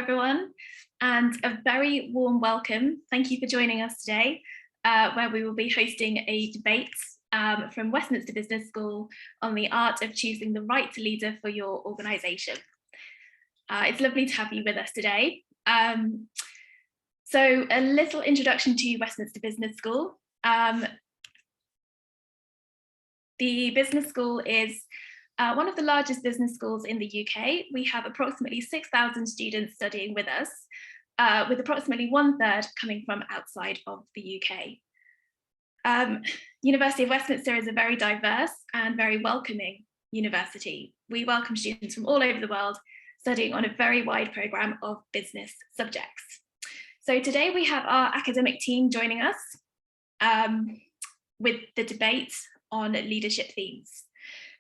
everyone, and a very warm welcome. Thank you for joining us today, where we will be hosting a debate from Westminster Business School on the art of choosing the right leader for your organisation. It's lovely to have you with us today. So a little introduction to Westminster Business School. The business school is one of the largest business schools in the UK. We have approximately 6,000 students studying with us, with approximately 1/3 coming from outside of the UK. University of Westminster is a very diverse and very welcoming university. We welcome students from all over the world studying on a very wide programme of business subjects. So today we have our academic team joining us with the debate on leadership themes.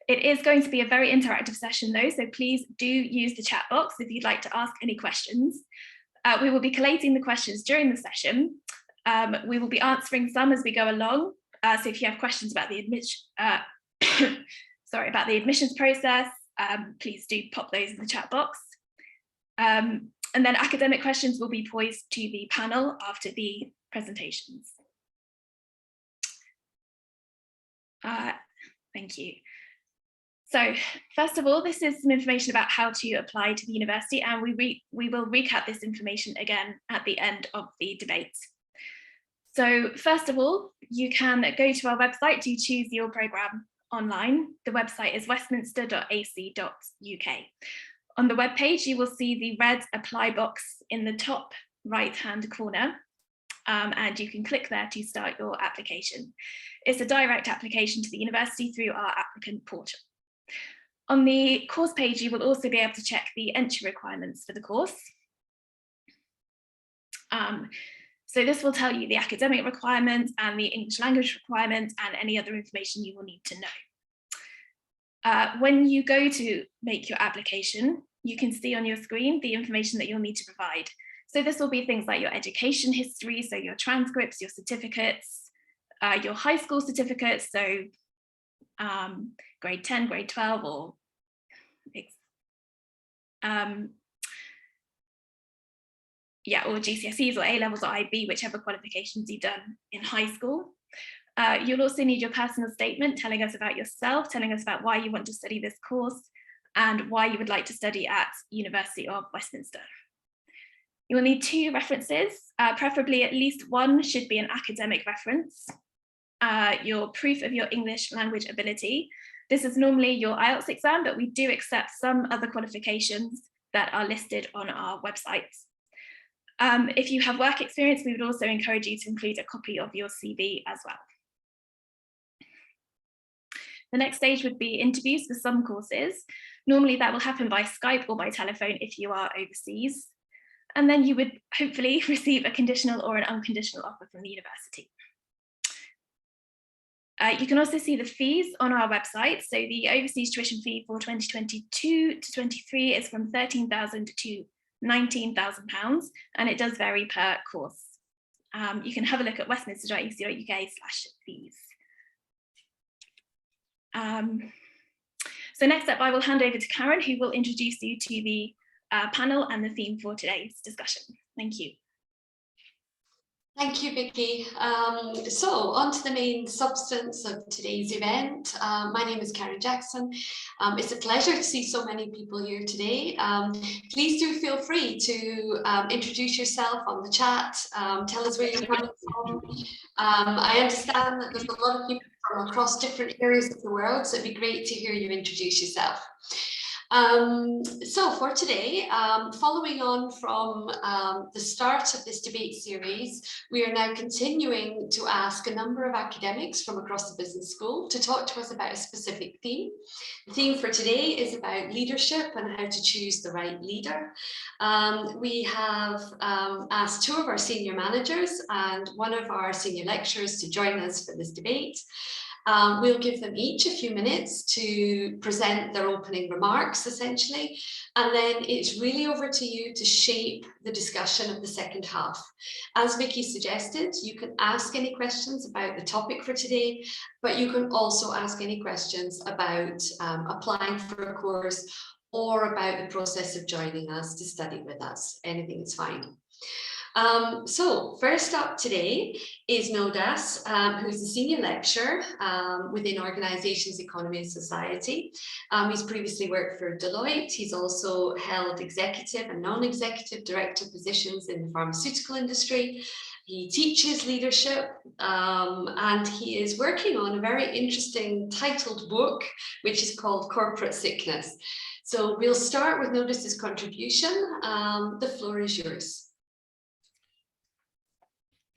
It is going to be a very interactive session though, so please do use the chat box if you'd like to ask any questions. We will be collating the questions during the session. We will be answering some as we go along. So if you have questions about the admissions process, please do pop those in the chat box. And then academic questions will be posed to the panel after the presentations. Thank you. So first of all, this is some information about how to apply to the university, and we will recap this information again at the end of the debate. So first of all, you can go to our website to choose your programme online. The website is westminster.ac.uk. On the webpage, you will see the red apply box in the top right-hand corner, and you can click there to start your application. It's a direct application to the university through our applicant portal. On the course page, you will also be able to check the entry requirements for the course. So this will tell you the academic requirements and the English language requirements and any other information you will need to know. When you go to make your application, you can see on your screen the information that you'll need to provide. So this will be things like your education history, so your transcripts, your certificates, your high school certificates, so grade 10, grade 12, or or GCSEs or A-levels or IB, whichever qualifications you've done in high school. You'll also need your personal statement telling us about yourself, telling us about why you want to study this course and why you would like to study at University of Westminster. You will need 2 references, preferably at least one should be an academic reference. Your proof of your English language ability. This is normally your IELTS exam, but we do accept some other qualifications that are listed on our website. If you have work experience, we would also encourage you to include a copy of your CV as well. The next stage would be interviews for some courses. Normally that will happen by Skype or by telephone if you are overseas. And then you would hopefully receive a conditional or an unconditional offer from the university. You can also see the fees on our website. So the overseas tuition fee for 2022 to 23 is from £13,000 to £19,000, and it does vary per course. You can have a look at westminster.ac.uk/fees. So next up, I will hand over to Karen, who will introduce you to the panel and the theme for today's discussion. Thank you. Thank you, Vicky. So on to the main substance of today's event. My name is Karen Jackson. It's a pleasure to see so many people here today. Please do feel free to introduce yourself on the chat, tell us where you're coming from. I understand that there's a lot of people from across different areas of the world, so it'd be great to hear you introduce yourself. So for today, following on from the start of this debate series, we are now continuing to ask a number of academics from across the business school to talk to us about a specific theme. The theme for today is about leadership and how to choose the right leader. We have asked 2 of our senior managers and 1 of our senior lecturers to join us for this debate. We'll give them each a few minutes to present their opening remarks, essentially, and then it's really over to you to shape the discussion of the second half. As Vicky suggested, you can ask any questions about the topic for today, but you can also ask any questions about applying for a course or about the process of joining us to study with us. Anything is fine. So first up today is Nodas, who's a senior lecturer within Organisations, Economy and Society. He's previously worked for Deloitte. He's also held executive and non-executive director positions in the pharmaceutical industry. He teaches leadership and he is working on a very interesting titled book, which is called Corporate Sickness. So we'll start with Nodas's contribution. The floor is yours.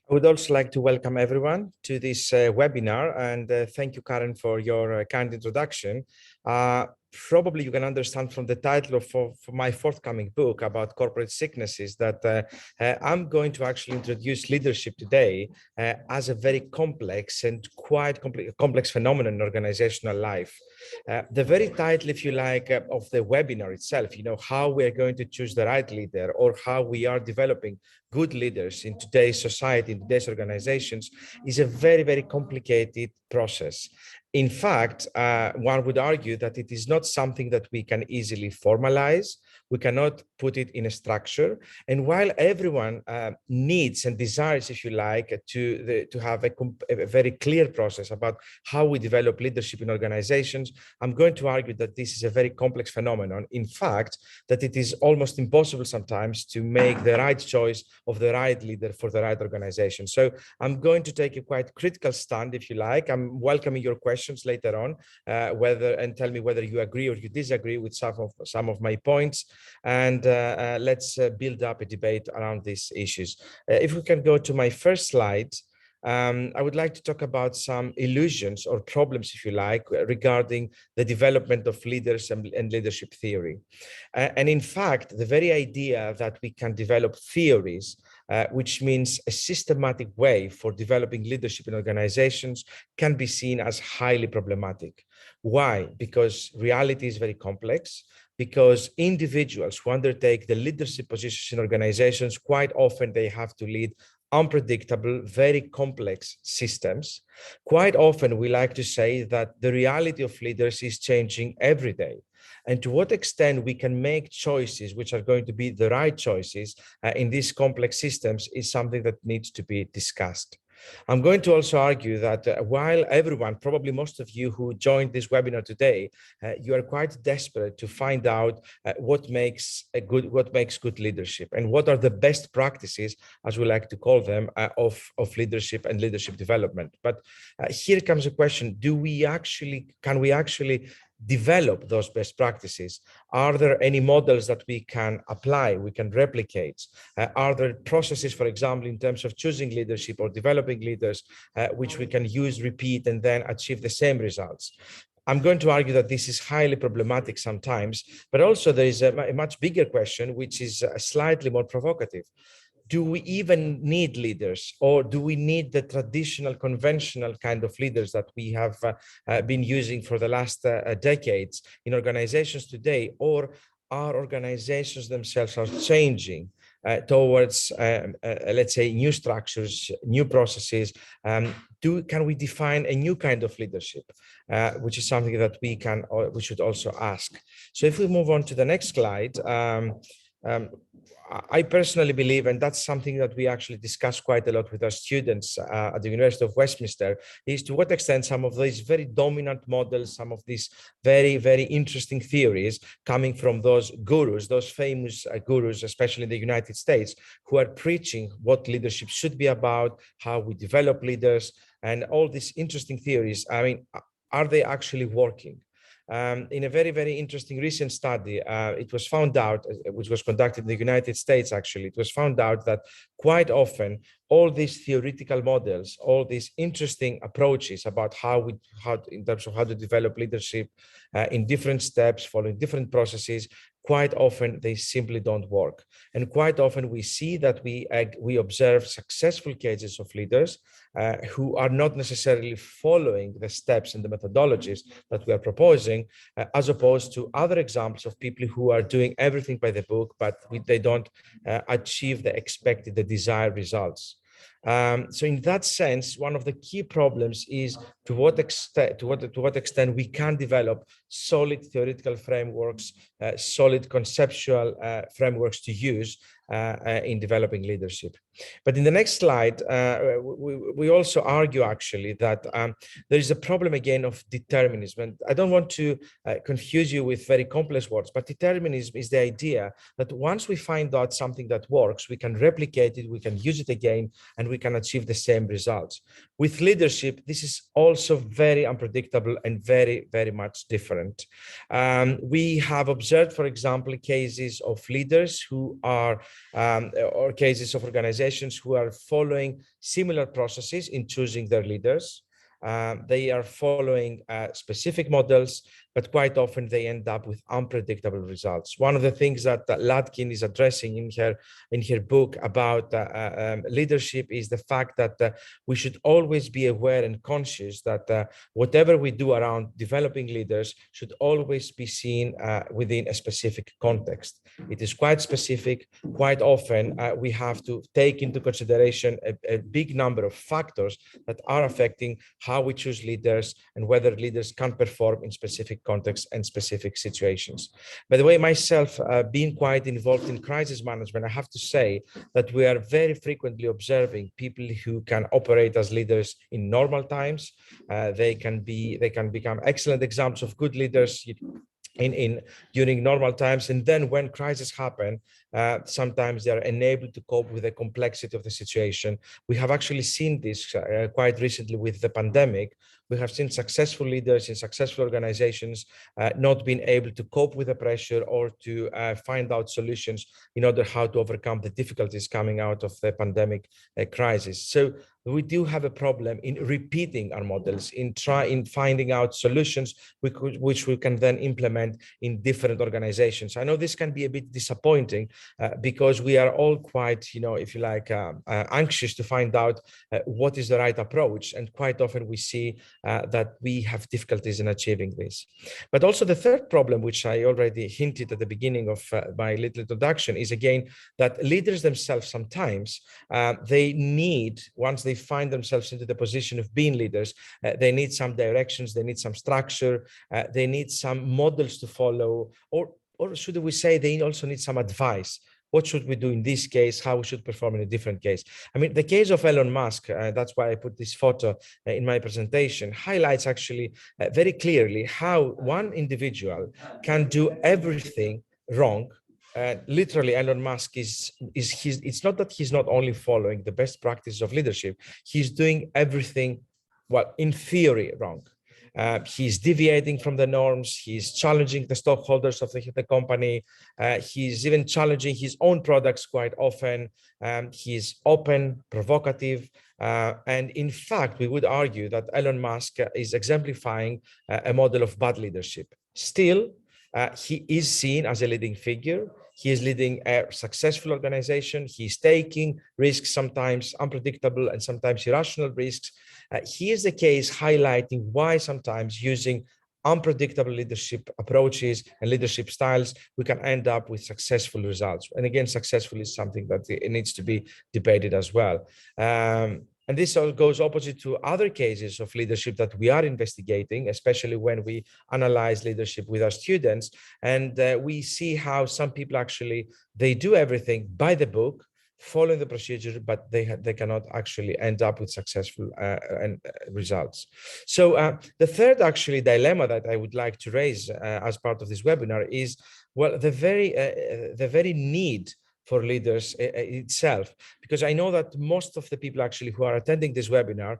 I would also like to welcome everyone to this webinar, and thank you, Karen, for your kind introduction. Probably you can understand from the title of for my forthcoming book about corporate sicknesses that I'm going to actually introduce leadership today as a very complex and quite complex phenomenon in organizational life. The very title, if you like, of the webinar itself, how we are going to choose the right leader or how we are developing good leaders in today's society, in today's organizations, is a very, very complicated process. In fact, one would argue that it is not something that we can easily formalize. We cannot put it in a structure. And while everyone needs and desires, if you like, to have a very clear process about how we develop leadership in organizations, I'm going to argue that this is a very complex phenomenon. In fact, that it is almost impossible sometimes to make the right choice of the right leader for the right organization. So I'm going to take a quite critical stand, if you like. I'm welcoming your questions later on, and tell me whether you agree or you disagree with some of my points. And let's build up a debate around these issues. If we can go to my first slide, I would like to talk about some illusions or problems, if you like, regarding the development of leaders and leadership theory. And in fact, the very idea that we can develop theories, which means a systematic way for developing leadership in organizations, can be seen as highly problematic. Why? Because reality is very complex. Because individuals who undertake the leadership positions in organizations, quite often they have to lead unpredictable, very complex systems. Quite often we like to say that the reality of leaders is changing every day. And to what extent we can make choices which are going to be the right choices in these complex systems is something that needs to be discussed. I'm going to also argue that while everyone, probably most of you who joined this webinar today, you are quite desperate to find out what makes good leadership and what are the best practices, as we like to call them, of leadership and leadership development. But here comes a question: can we actually develop those best practices? Are there any models that we can apply, we can replicate? Are there processes, for example, in terms of choosing leadership or developing leaders, which we can use, repeat, and then achieve the same results? I'm going to argue that this is highly problematic sometimes, but also there is a much bigger question, which is slightly more provocative. Do we even need leaders, or do we need the traditional, conventional kind of leaders that we have been using for the last decades in organizations today? Or our organizations themselves are changing towards, let's say, new structures, new processes? Can we define a new kind of leadership, which is something that we should also ask. So if we move on to the next slide, I personally believe, and that's something that we actually discuss quite a lot with our students at the University of Westminster, is to what extent some of these very dominant models, some of these very, very interesting theories coming from those gurus, those famous gurus, especially in the United States, who are preaching what leadership should be about, how we develop leaders, and all these interesting theories. I mean, are they actually working? In a very, very interesting recent study, it was found out, which was conducted in the United States, actually, it was found out that quite often all these theoretical models, all these interesting approaches about in terms of how to develop leadership in different steps, following different processes, quite often they simply don't work. And quite often we see that we observe successful cases of leaders who are not necessarily following the steps and the methodologies that we are proposing, as opposed to other examples of people who are doing everything by the book, but they don't achieve the expected, the desired results. So in that sense, one of the key problems is to what extent we can develop solid theoretical frameworks, solid conceptual frameworks to use in developing leadership. But in the next slide, we also argue actually that there is a problem again of determinism. And I don't want to confuse you with very complex words, but determinism is the idea that once we find out something that works, we can replicate it, we can use it again, and we can achieve the same results. With leadership, this is also very unpredictable and very, very much different. We have observed, for example, cases of leaders who are, or cases of organizations who are following similar processes in choosing their leaders. They are following specific models, but quite often they end up with unpredictable results. One of the things that Latkin is addressing in her book about leadership is the fact that we should always be aware and conscious that whatever we do around developing leaders should always be seen within a specific context. It is quite specific. Quite often we have to take into consideration a big number of factors that are affecting how we choose leaders and whether leaders can perform in specific contexts and specific situations. By the way, myself, being quite involved in crisis management, I have to say that we are very frequently observing people who can operate as leaders in normal times. They can become excellent examples of good leaders during normal times, and then when crises happen, sometimes they are unable to cope with the complexity of the situation. We have actually seen this quite recently with the pandemic. We have seen successful leaders in successful organizations not being able to cope with the pressure or to find out solutions in order how to overcome the difficulties coming out of the pandemic crisis. So we do have a problem in repeating our models, in finding out solutions which we can then implement in different organizations. I know this can be a bit disappointing because we are all quite, if you like, anxious to find out what is the right approach. And quite often we see that we have difficulties in achieving this. But also the third problem, which I already hinted at the beginning of my little introduction, is again that leaders themselves sometimes they need, once they find themselves into the position of being leaders, they need some directions, they need some structure, they need some models to follow, or should we say they also need some advice. What should we do in this case? How we should perform in a different case? I mean, the case of Elon Musk, that's why I put this photo in my presentation, highlights actually very clearly how one individual can do everything wrong. Literally, Elon Musk it's not that he's not only following the best practices of leadership, he's doing everything, well, in theory, wrong. He's deviating from the norms. He's challenging the stockholders of the company. He's even challenging his own products quite often. He's open, provocative. And in fact, we would argue that Elon Musk is exemplifying a model of bad leadership. Still, he is seen as a leading figure. He is leading a successful organization. He's taking risks, sometimes unpredictable and sometimes irrational risks. He is the case highlighting why sometimes using unpredictable leadership approaches and leadership styles, we can end up with successful results. And again, successful is something that it needs to be debated as well. And this all goes opposite to other cases of leadership that we are investigating, especially when we analyze leadership with our students. And we see how some people actually, they do everything by the book, following the procedure, but they cannot actually end up with successful results. So the third actually dilemma that I would like to raise as part of this webinar is, well, the very need for leaders itself, because I know that most of the people actually who are attending this webinar,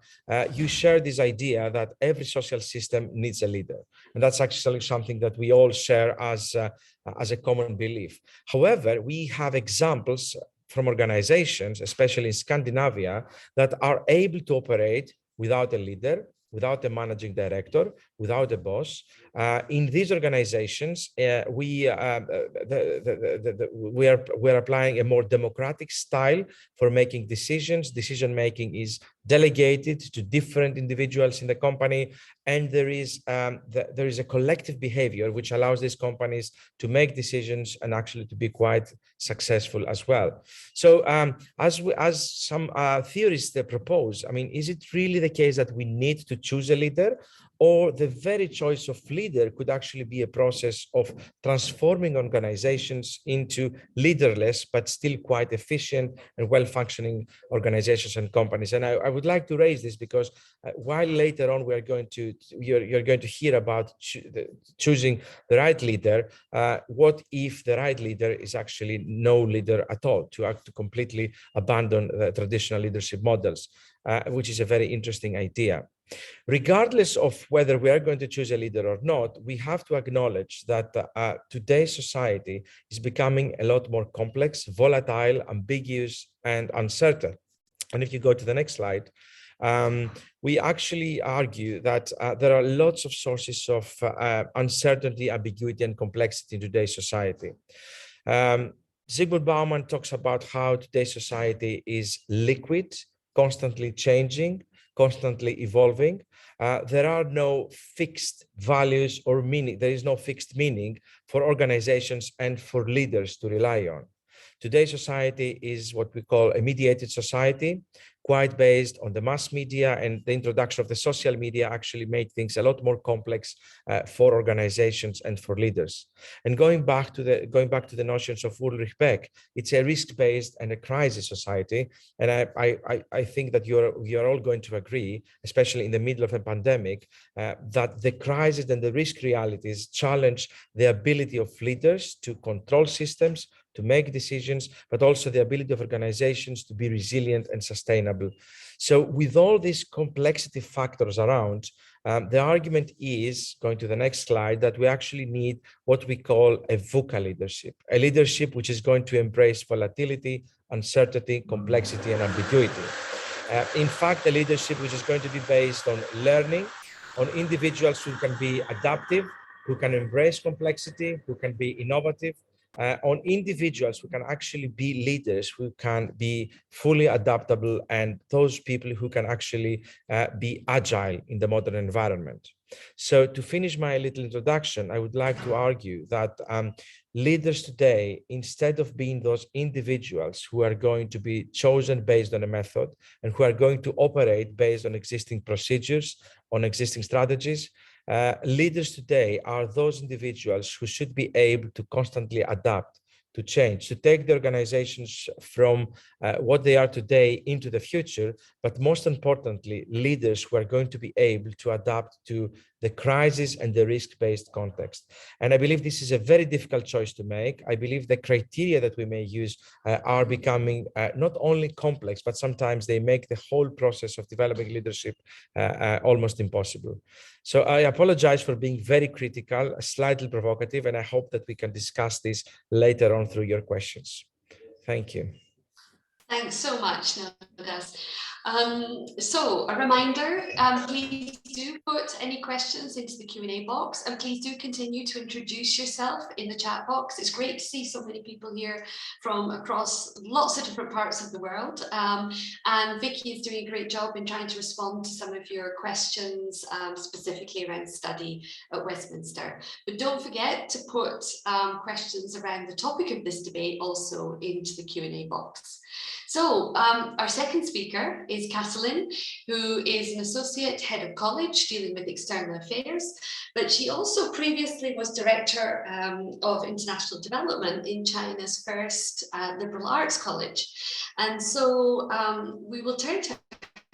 you share this idea that every social system needs a leader. And that's actually something that we all share as a common belief. However, we have examples from organizations, especially in Scandinavia, that are able to operate without a leader, without a managing director, without a boss. In these organizations, we are applying a more democratic style for making decisions. Decision making is delegated to different individuals in the company, and there is a collective behavior which allows these companies to make decisions and actually to be quite successful as well. So as some theorists propose, I mean, is it really the case that we need to choose a leader, or the very choice of leader could actually be a process of transforming organizations into leaderless but still quite efficient and well-functioning organizations and companies? And I would like to raise this because while later on you're going to hear about choosing the right leader, what if the right leader is actually no leader at all, to completely abandon the traditional leadership models, which is a very interesting idea. Regardless of whether we are going to choose a leader or not, we have to acknowledge that today's society is becoming a lot more complex, volatile, ambiguous, and uncertain. And if you go to the next slide, we actually argue that there are lots of sources of uncertainty, ambiguity, and complexity in today's society. Zygmunt Bauman talks about how today's society is liquid, constantly changing, constantly evolving. There are no fixed values or meaning. There is no fixed meaning for organizations and for leaders to rely on. Today's society is what we call a mediated society, quite based on the mass media, and the introduction of the social media actually made things a lot more complex for organizations and for leaders. And going back to the notions of Ulrich Beck, it's a risk-based and a crisis society. And I think that you're all going to agree, especially in the middle of a pandemic, that the crisis and the risk realities challenge the ability of leaders to control systems, to make decisions, but also the ability of organizations to be resilient and sustainable. So with all these complexity factors around, the argument is, going to the next slide, that we actually need what we call a VUCA leadership, a leadership which is going to embrace volatility, uncertainty, complexity, and ambiguity. In fact, a leadership which is going to be based on learning, on individuals who can be adaptive, who can embrace complexity, who can be innovative, on individuals who can actually be leaders, who can be fully adaptable, and those people who can actually be agile in the modern environment. So to finish my little introduction, I would like to argue that leaders today, instead of being those individuals who are going to be chosen based on a method and who are going to operate based on existing procedures, on existing strategies, leaders today are those individuals who should be able to constantly adapt, to change, to take the organizations from what they are today into the future, but most importantly, leaders who are going to be able to adapt to the crisis and the risk-based context. And I believe this is a very difficult choice to make. I believe the criteria that we may use are becoming not only complex, but sometimes they make the whole process of developing leadership almost impossible. So I apologize for being very critical, slightly provocative, and I hope that we can discuss this later on through your questions. Thank you. Thanks so much, Nildas. So a reminder, please do put any questions into the Q&A box, and please do continue to introduce yourself in the chat box. It's great to see so many people here from across lots of different parts of the world. And Vicky is doing a great job in trying to respond to some of your questions, specifically around study at Westminster. But don't forget to put questions around the topic of this debate also into the Q&A box. So our second speaker is Katalin, who is an associate head of college dealing with external affairs, but she also previously was director of international development in China's first liberal arts college. And so we will turn to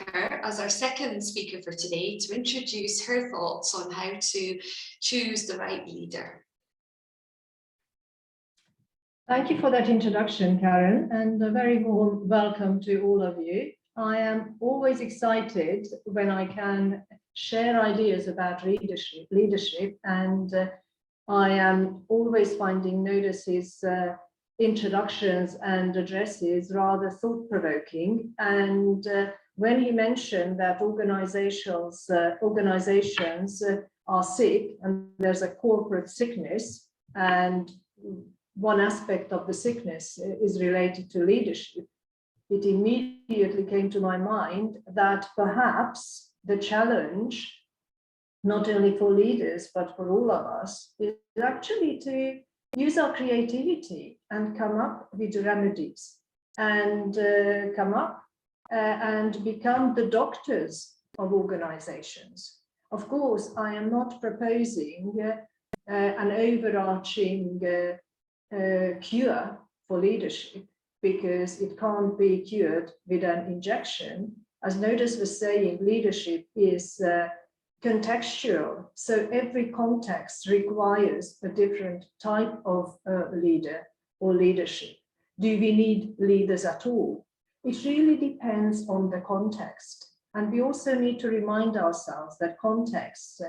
her as our second speaker for today to introduce her thoughts on how to choose the right leader. Thank you for that introduction, Karen, and a very warm welcome to all of you. I am always excited when I can share ideas about leadership, and I am always finding Nodas's introductions and addresses rather thought-provoking. And when he mentioned that organizations are sick and there's a corporate sickness, and one aspect of the sickness is related to leadership, it immediately came to my mind that perhaps the challenge, not only for leaders, but for all of us, is actually to use our creativity and come up with remedies and come up and become the doctors of organizations. Of course, I am not proposing an overarching cure for leadership, because it can't be cured with an injection. As Nodus was saying, leadership is contextual. So every context requires a different type of leader or leadership. Do we need leaders at all? It really depends on the context. And we also need to remind ourselves that contexts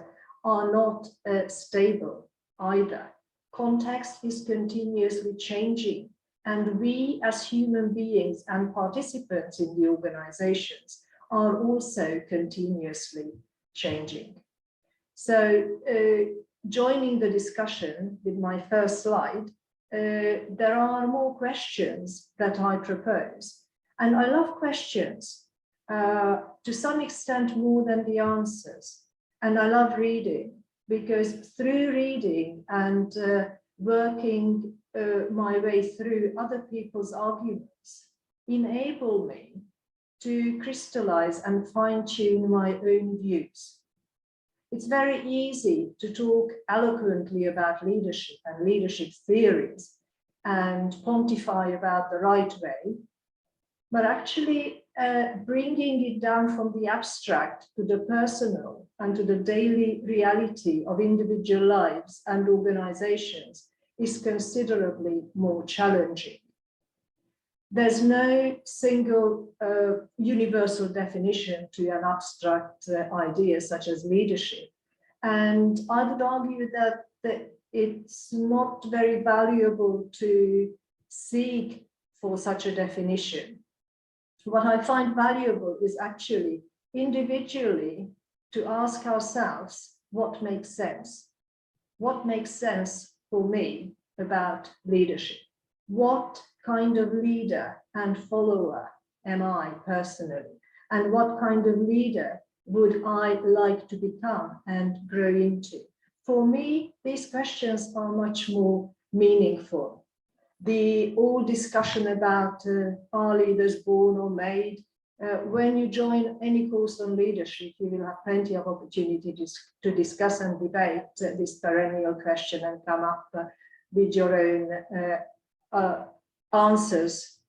are not stable either. Context is continuously changing, and we as human beings and participants in the organizations are also continuously changing. So joining the discussion with my first slide, there are more questions that I propose. And I love questions to some extent more than the answers. And I love reading, because through reading and working my way through other people's arguments enable me to crystallize and fine-tune my own views. It's very easy to talk eloquently about leadership and leadership theories and pontify about the right way, but actually bringing it down from the abstract to the personal and to the daily reality of individual lives and organizations is considerably more challenging. There's no single universal definition to an abstract idea such as leadership. And I would argue that it's not very valuable to seek for such a definition. What I find valuable is actually individually to ask ourselves what makes sense. What makes sense for me about leadership? What kind of leader and follower am I personally? And what kind of leader would I like to become and grow into? For me, these questions are much more meaningful. The old discussion about are leaders born or made? When you join any course on leadership, you will have plenty of opportunities to discuss and debate this perennial question and come up with your own answers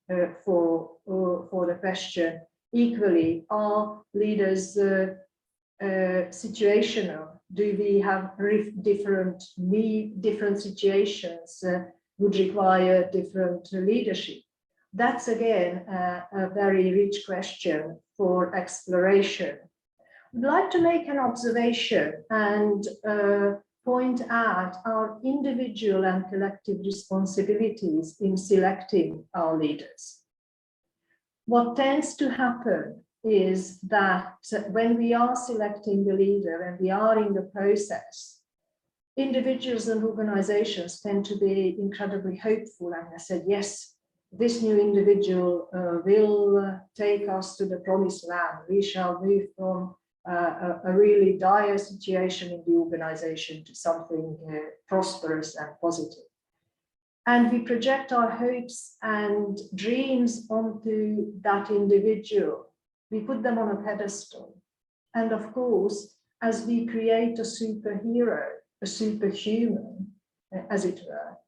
for the question. Equally, are leaders situational? Do we have different situations would require different leadership? That's again a very rich question for exploration. I'd like to make an observation and point out our individual and collective responsibilities in selecting our leaders. What tends to happen is that when we are selecting the leader and we are in the process, individuals and organizations tend to be incredibly hopeful, and they said, yes, this new individual will take us to the promised land. We shall move from a really dire situation in the organization to something prosperous and positive. And we project our hopes and dreams onto that individual. We put them on a pedestal. And of course, as we create a superhero, a superhuman, as it were,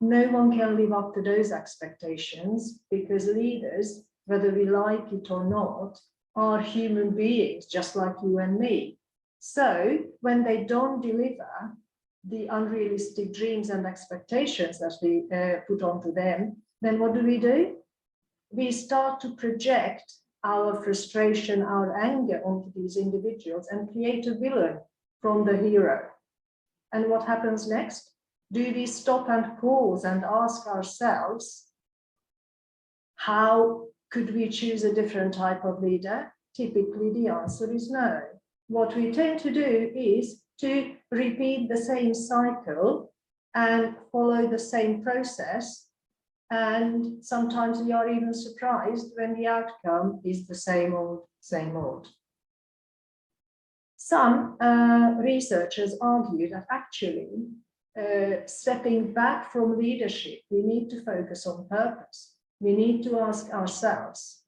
no one can live up to those expectations, because leaders, whether we like it or not, are human beings just like you and me. So when they don't deliver the unrealistic dreams and expectations that we put onto them, then what do? We start to project our frustration, our anger onto these individuals and create a villain from the hero. And what happens next? Do we stop and pause and ask ourselves, how could we choose a different type of leader? Typically, the answer is no. What we tend to do is to repeat the same cycle and follow the same process. And sometimes we are even surprised when the outcome is the same old, same old. Some researchers argue that actually stepping back from leadership, we need to focus on purpose. We need to ask ourselves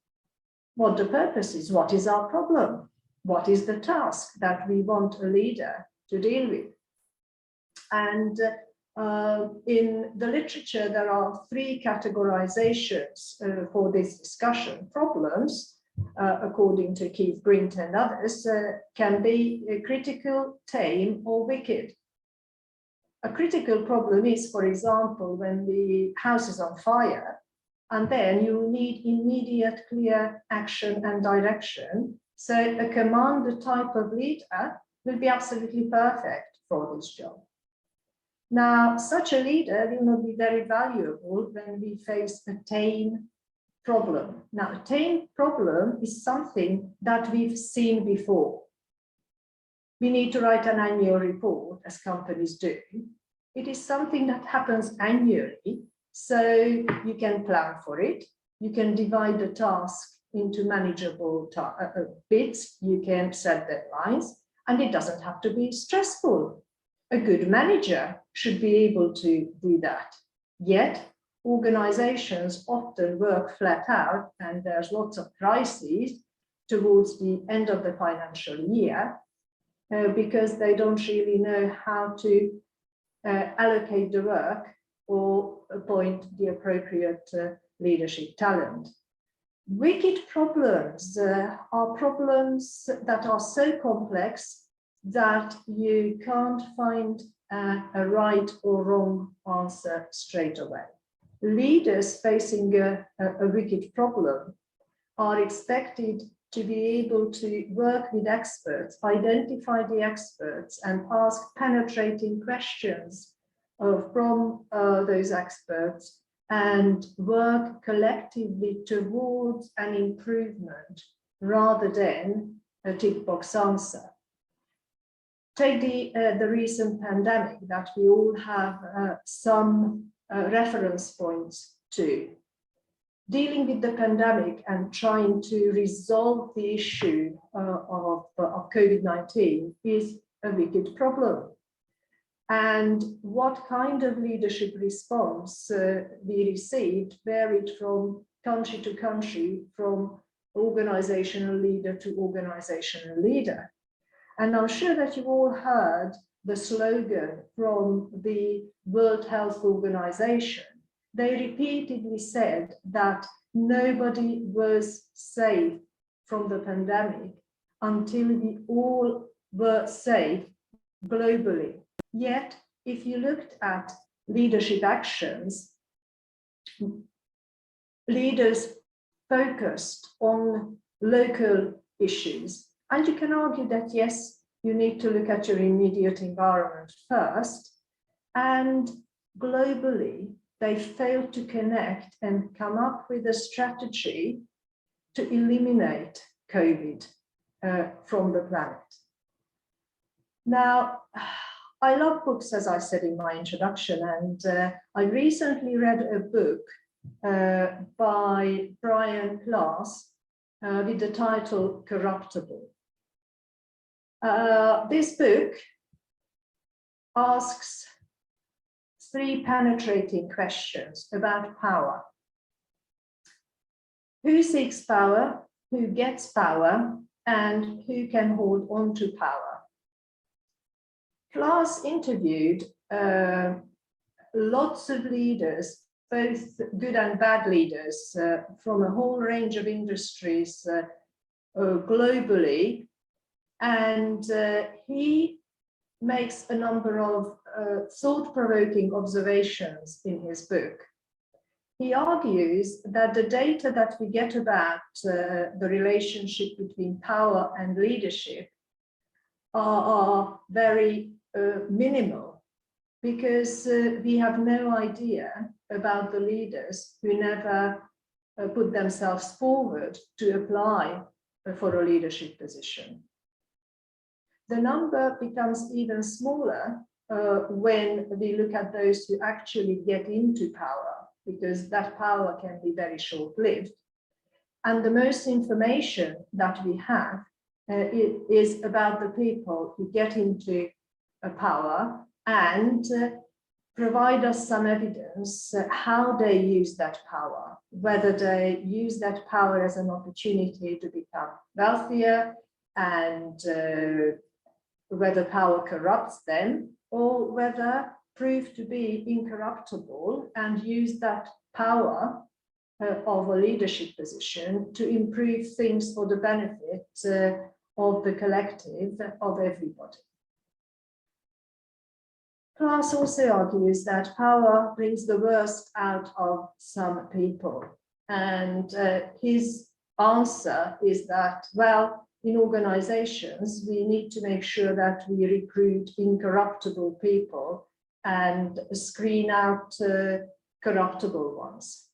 what the purpose is, what is our problem, what is the task that we want a leader to deal with. And in the literature, there are three categorizations for this discussion. Problems, according to Keith Grint and others, can be critical, tame, or wicked. A critical problem is, for example, when the house is on fire, and then you need immediate, clear action and direction. So a commander type of leader will be absolutely perfect for this job. Now, such a leader will not be very valuable when we face a tame problem. Now, a tame problem is something that we've seen before. We need to write an annual report, as companies do. It is something that happens annually, so you can plan for it. You can divide the task into manageable bits. You can set deadlines, and it doesn't have to be stressful. A good manager should be able to do that. Yet, organizations often work flat out, and there's lots of crises towards the end of the financial year because they don't really know how to allocate the work or appoint the appropriate leadership talent. Wicked problems are problems that are so complex that you can't find a right or wrong answer straight away. Leaders facing a wicked problem are expected to be able to work with experts, identify the experts, and ask penetrating questions from those experts, and work collectively towards an improvement rather than a tick box answer. Take the recent pandemic that we all have some reference points to. Dealing with the pandemic and trying to resolve the issue of COVID-19 is a wicked problem. And what kind of leadership response we received varied from country to country, from organizational leader to organizational leader. And I'm sure that you've all heard the slogan from the World Health Organization. They repeatedly said that nobody was safe from the pandemic until we all were safe globally. Yet, if you looked at leadership actions, leaders focused on local issues. And you can argue that, yes, you need to look at your immediate environment first. And globally, they failed to connect and come up with a strategy to eliminate COVID from the planet. Now, I love books, as I said in my introduction, and I recently read a book by Brian Klaas with the title Corruptible. This book asks three penetrating questions about power. Who seeks power, who gets power, and who can hold on to power? Klaas interviewed lots of leaders, both good and bad leaders, from a whole range of industries globally, and he makes a number of thought-provoking observations in his book. He argues that the data that we get about the relationship between power and leadership are very minimal, because we have no idea about the leaders who never put themselves forward to apply for a leadership position. the number becomes even smaller when we look at those who actually get into power, because that power can be very short-lived. And the most information that we have is about the people who get into power and provide us some evidence how they use that power, whether they use that power as an opportunity to become wealthier, and whether power corrupts them, or whether prove to be incorruptible and use that power of a leadership position to improve things for the benefit of the collective, of everybody. Klaas also argues that power brings the worst out of some people. And his answer is that, well, in organizations, we need to make sure that we recruit incorruptible people and screen out corruptible ones.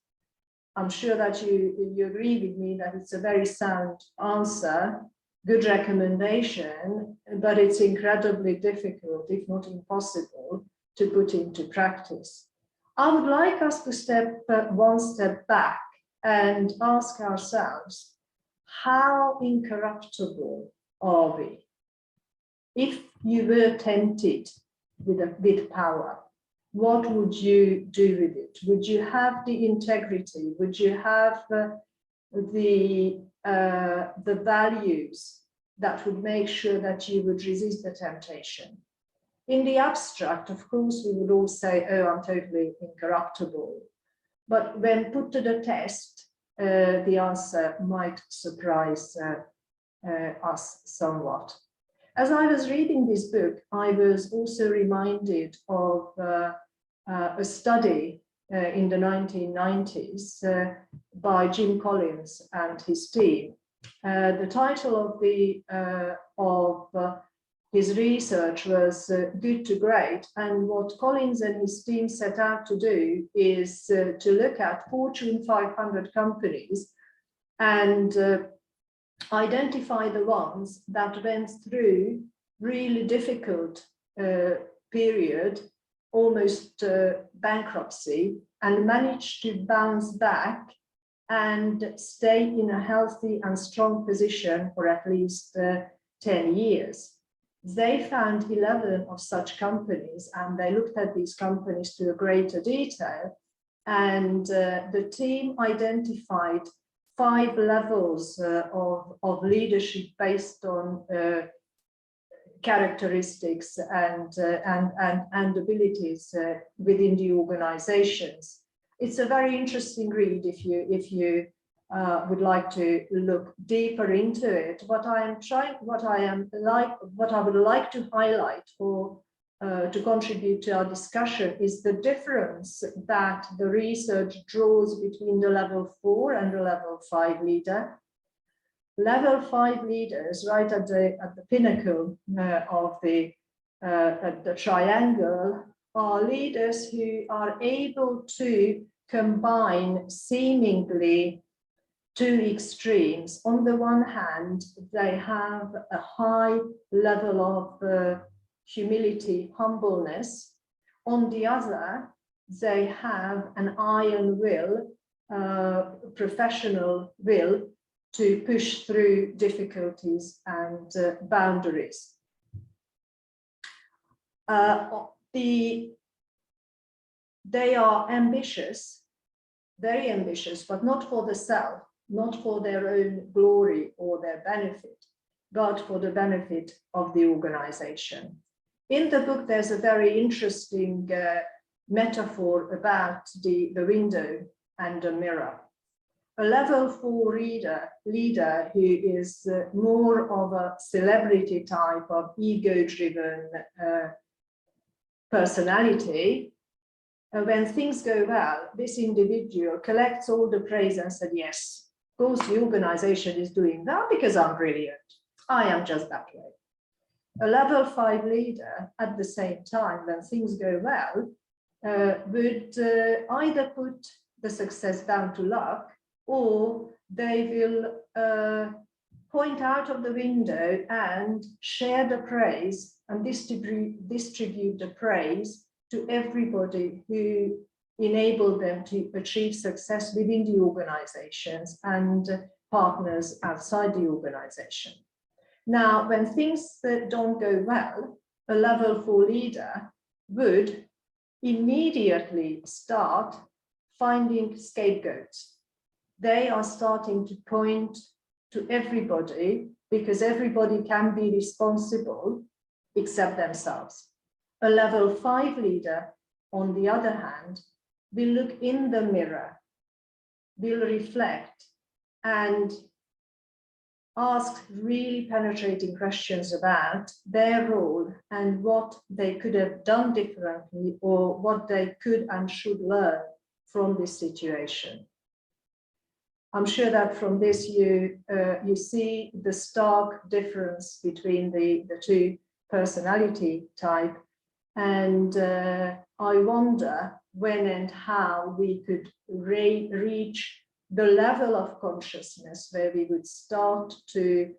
I'm sure that you agree with me that it's a very sound answer, good recommendation, but it's incredibly difficult, if not impossible, to put into practice. I would like us to step one step back and ask ourselves, how incorruptible are we? If you were tempted with power, what would you do with it? Would you have the integrity? Would you have the values that would make sure that you would resist the temptation? In the abstract, of course, we would all say, oh, I'm totally incorruptible. But when put to the test, the answer might surprise us somewhat. As I was reading this book, I was also reminded of a study in the 1990s by Jim Collins and his team. The title of his research was Good to Great, and what Collins and his team set out to do is to look at Fortune 500 companies and identify the ones that went through really difficult period, almost bankruptcy, and managed to bounce back and stay in a healthy and strong position for at least 10 years. They found 11 of such companies, and they looked at these companies to a greater detail, and the team identified 5 levels of leadership based on characteristics and abilities within the organizations. It's a very interesting read if you would like to look deeper into it. What I would like to highlight or to contribute to our discussion is the difference that the research draws between the level 4 and the level 5 leader. Level 5 leaders, right at the pinnacle of the triangle, are leaders who are able to combine seemingly 2 extremes. On the one hand, they have a high level of humility, humbleness. On the other, they have an iron will, professional will to push through difficulties and boundaries. They are ambitious, very ambitious, but not for the self, not for their own glory or their benefit, but for the benefit of the organization. In the book, there's a very interesting metaphor about the window and the mirror. A level 4 leader who is more of a celebrity type of ego-driven personality, when things go well, this individual collects all the praise and said, yes, of course the organization is doing well because I'm brilliant. I am just that way. A level 5 leader, at the same time, when things go well, would either put the success down to luck, or they will point out of the window and share the praise and distribute the praise to everybody who enabled them to achieve success within the organizations and partners outside the organization. Now, when things don't go well, a level 4 leader would immediately start finding scapegoats. They are starting to point to everybody because everybody can be responsible except themselves. A level 5 leader, on the other hand, will look in the mirror, will reflect and ask really penetrating questions about their role and what they could have done differently or what they could and should learn from this situation. I'm sure that from this you see the stark difference between the two personality type, and I wonder when and how we could reach the level of consciousness where we would start to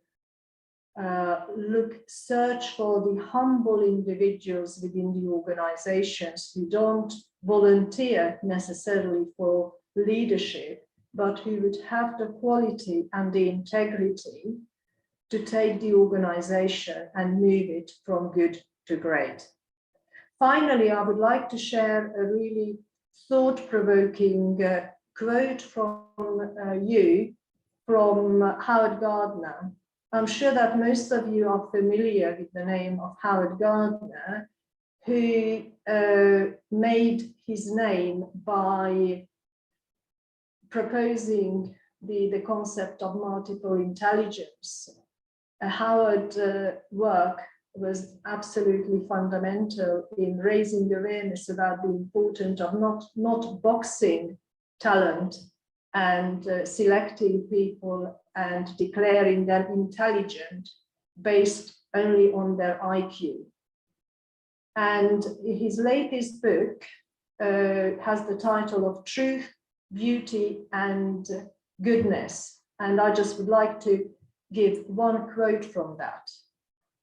search for the humble individuals within the organizations who don't volunteer necessarily for leadership, but who would have the quality and the integrity to take the organization and move it from good to great. Finally, I would like to share a really thought-provoking quote from Howard Gardner. I'm sure that most of you are familiar with the name of Howard Gardner, who made his name by proposing the concept of multiple intelligence. Howard's work was absolutely fundamental in raising awareness about the importance of not boxing talent and selecting people and declaring them intelligent based only on their IQ. And his latest book has the title of Truth, Beauty and Goodness. And I just would like to give one quote from that.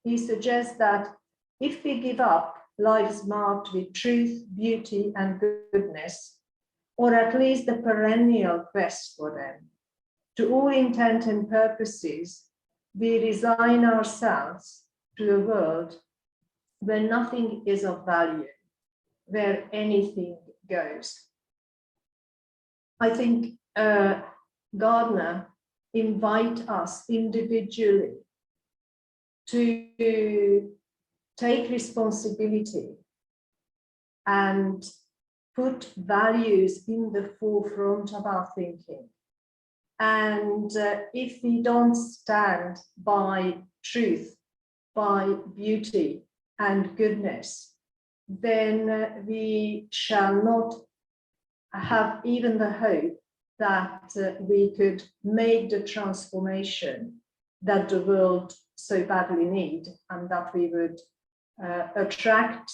He suggests that if we give up lives marked with truth, beauty and goodness, or at least the perennial quest for them, to all intent and purposes, we resign ourselves to a world where nothing is of value, where anything goes. I think Gardner invites us individually to take responsibility and put values in the forefront of our thinking. And if we don't stand by truth, by beauty and goodness, then we shall not have even the hope that we could make the transformation that the world so badly needs, and that we would attract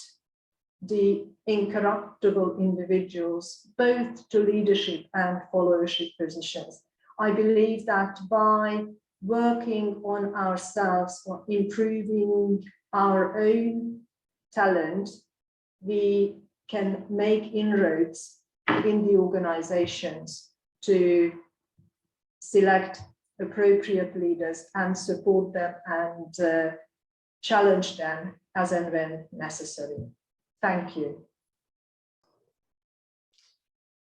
the incorruptible individuals both to leadership and followership positions. I believe that by working on ourselves, or improving our own talent, we can make inroads in the organizations to select appropriate leaders and support them and challenge them as and when necessary. Thank you.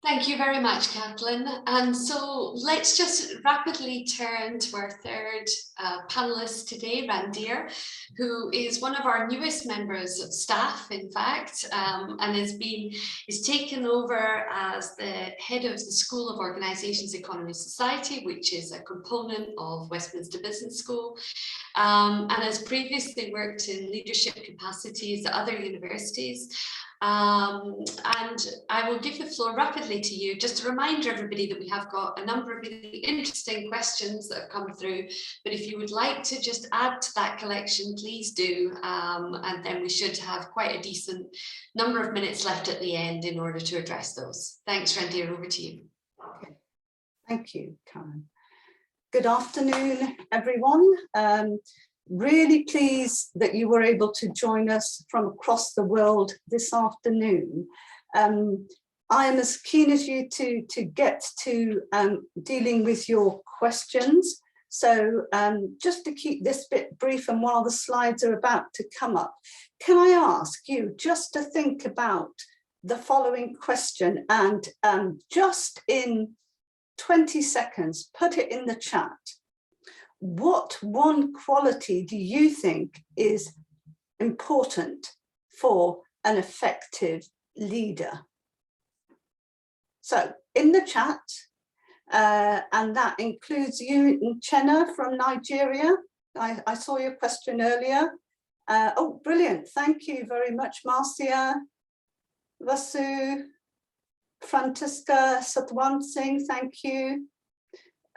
Thank you very much, Kathleen. And so let's just rapidly turn to our third panelist today, Randir, who is one of our newest members of staff, in fact, and is taken over as the head of the School of Organisations, Economy, Society, which is a component of Westminster Business School, and has previously worked in leadership capacities at other universities. And I will give the floor rapidly to you, just to remind everybody that we have got a number of really interesting questions that have come through, but if you would like to just add to that collection, please do, and then we should have quite a decent number of minutes left at the end in order to address those. Thanks, Randir, over to you. Okay. Thank you, Karen. Good afternoon, everyone. Really pleased that you were able to join us from across the world this afternoon. I am as keen as you to get to dealing with your questions. So just to keep this bit brief, and while the slides are about to come up, can I ask you just to think about the following question, and just in 20 seconds, put it in the chat. What one quality do you think is important for an effective leader? So in the chat, and that includes you, Uchenna from Nigeria. I saw your question earlier. Oh, brilliant. Thank you very much, Marcia, Vasu, Francisca Satwansing, thank you.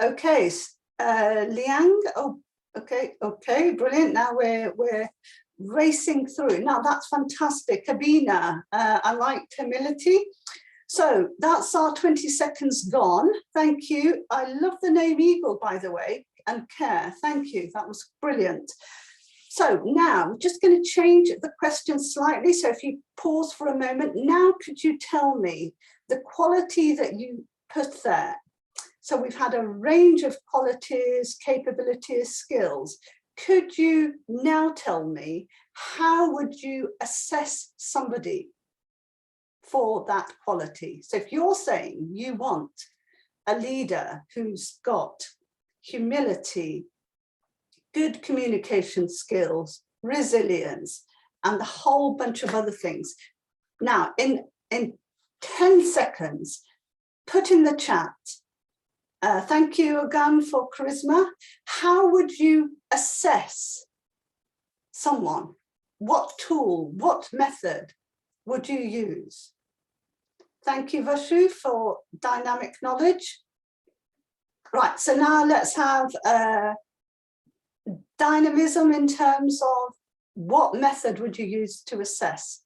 Okay, Liang, oh, okay, brilliant. Now we're racing through. Now that's fantastic. Kabina, I liked humility. So that's our 20 seconds gone. Thank you. I love the name Eagle, by the way, and care. Thank you. That was brilliant. So now I'm just going to change the question slightly. So if you pause for a moment, now could you tell me the quality that you put there? So we've had a range of qualities, capabilities, skills. Could you now tell me, how would you assess somebody for that quality? So if you're saying you want a leader who's got humility, good communication skills, resilience, and a whole bunch of other things. Now, in 10 seconds, put in the chat, thank you again for charisma. How would you assess someone? What tool, what method would you use? Thank you, Vashu, for dynamic knowledge. Right, so now let's have dynamism in terms of what method would you use to assess?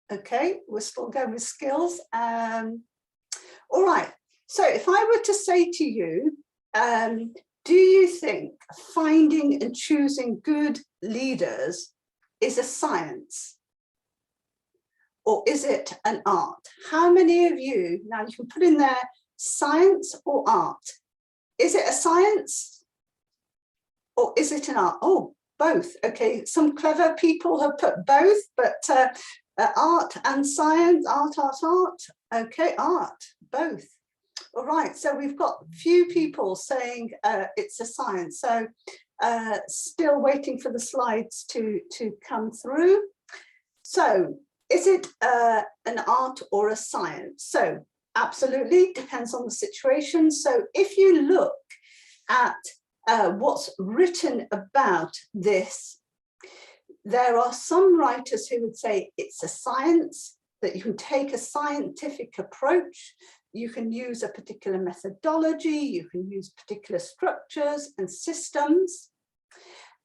Okay, we're still going with skills. All right, so if I were to say to you, do you think finding and choosing good leaders is a science? Or is it an art? How many of you, now you can put in there science or art. Is it a science? Or is it an art? Oh, both. Okay, some clever people have put both, but art and science, art. Okay, art, both. All right, so we've got few people saying it's a science. So still waiting for the slides to come through. So is it an art or a science? So absolutely, depends on the situation. So if you look at what's written about this, there are some writers who would say it's a science, that you can take a scientific approach, you can use a particular methodology, you can use particular structures and systems.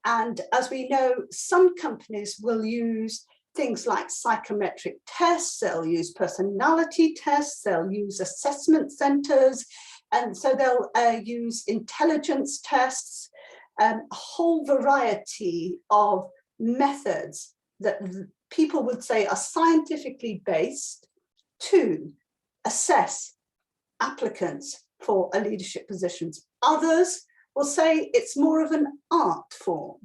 And as we know, some companies will use things like psychometric tests, they'll use personality tests, they'll use assessment centers, and so they'll use intelligence tests, a whole variety of methods that people would say are scientifically based to assess applicants for a leadership positions. Others will say it's more of an art form,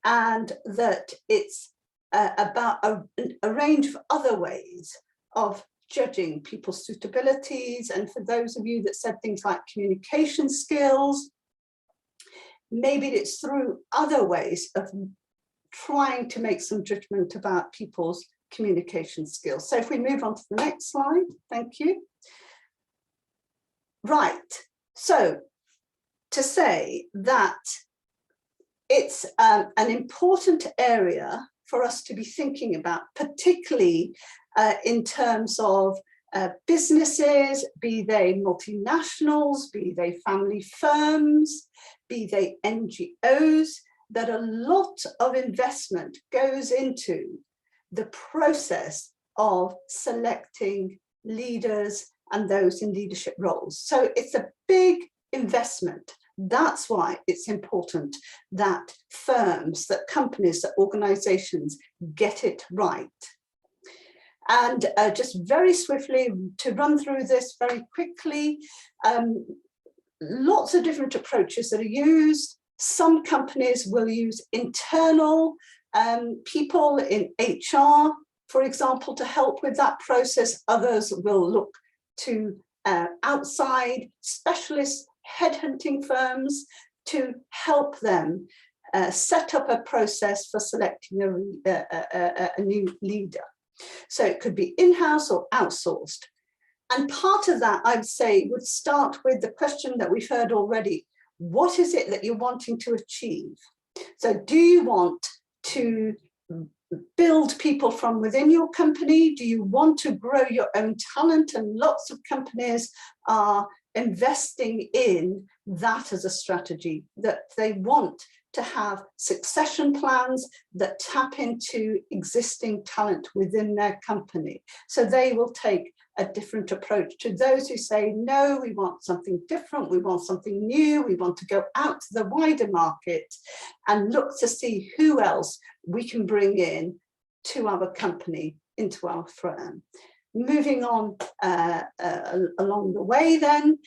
and that it's about a range of other ways of judging people's suitabilities. And for those of you that said things like communication skills, maybe it's through other ways of trying to make some judgment about people's communication skills. So if we move on to the next slide, thank you. Right, so to say that it's an important area for us to be thinking about, particularly in terms of businesses, be they multinationals, be they family firms, be they NGOs, that a lot of investment goes into the process of selecting leaders and those in leadership roles. So it's a big investment. That's why it's important that firms, that companies, that organizations get it right. And just very swiftly to run through this very quickly, lots of different approaches that are used. Some companies will use internal people in HR, for example, to help with that process. Others will look to outside specialist headhunting firms to help them set up a process for selecting a new leader. So it could be in-house or outsourced. And part of that, I would say, would start with the question that we've heard already. What is it that you're wanting to achieve? So do you want to build people from within your company? Do you want to grow your own talent? And lots of companies are investing in that as a strategy, that they want to have succession plans that tap into existing talent within their company. So they will take a different approach to those who say, no, we want something different, we want something new, we want to go out to the wider market and look to see who else we can bring in to our company, into our firm. Moving on along the way then,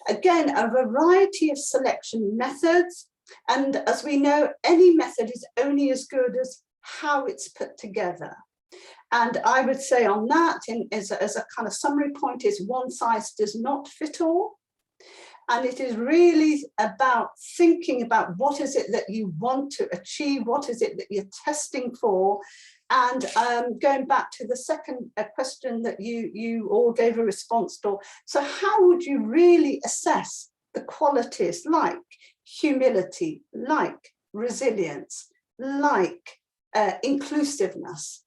again, a variety of selection methods. And as we know, any method is only as good as how it's put together. And I would say on that, as a kind of summary point, is one size does not fit all. And it is really about thinking about what is it that you want to achieve, what is it that you're testing for. And going back to the second question that you all gave a response to. So how would you really assess the qualities like humility, like resilience, like inclusiveness?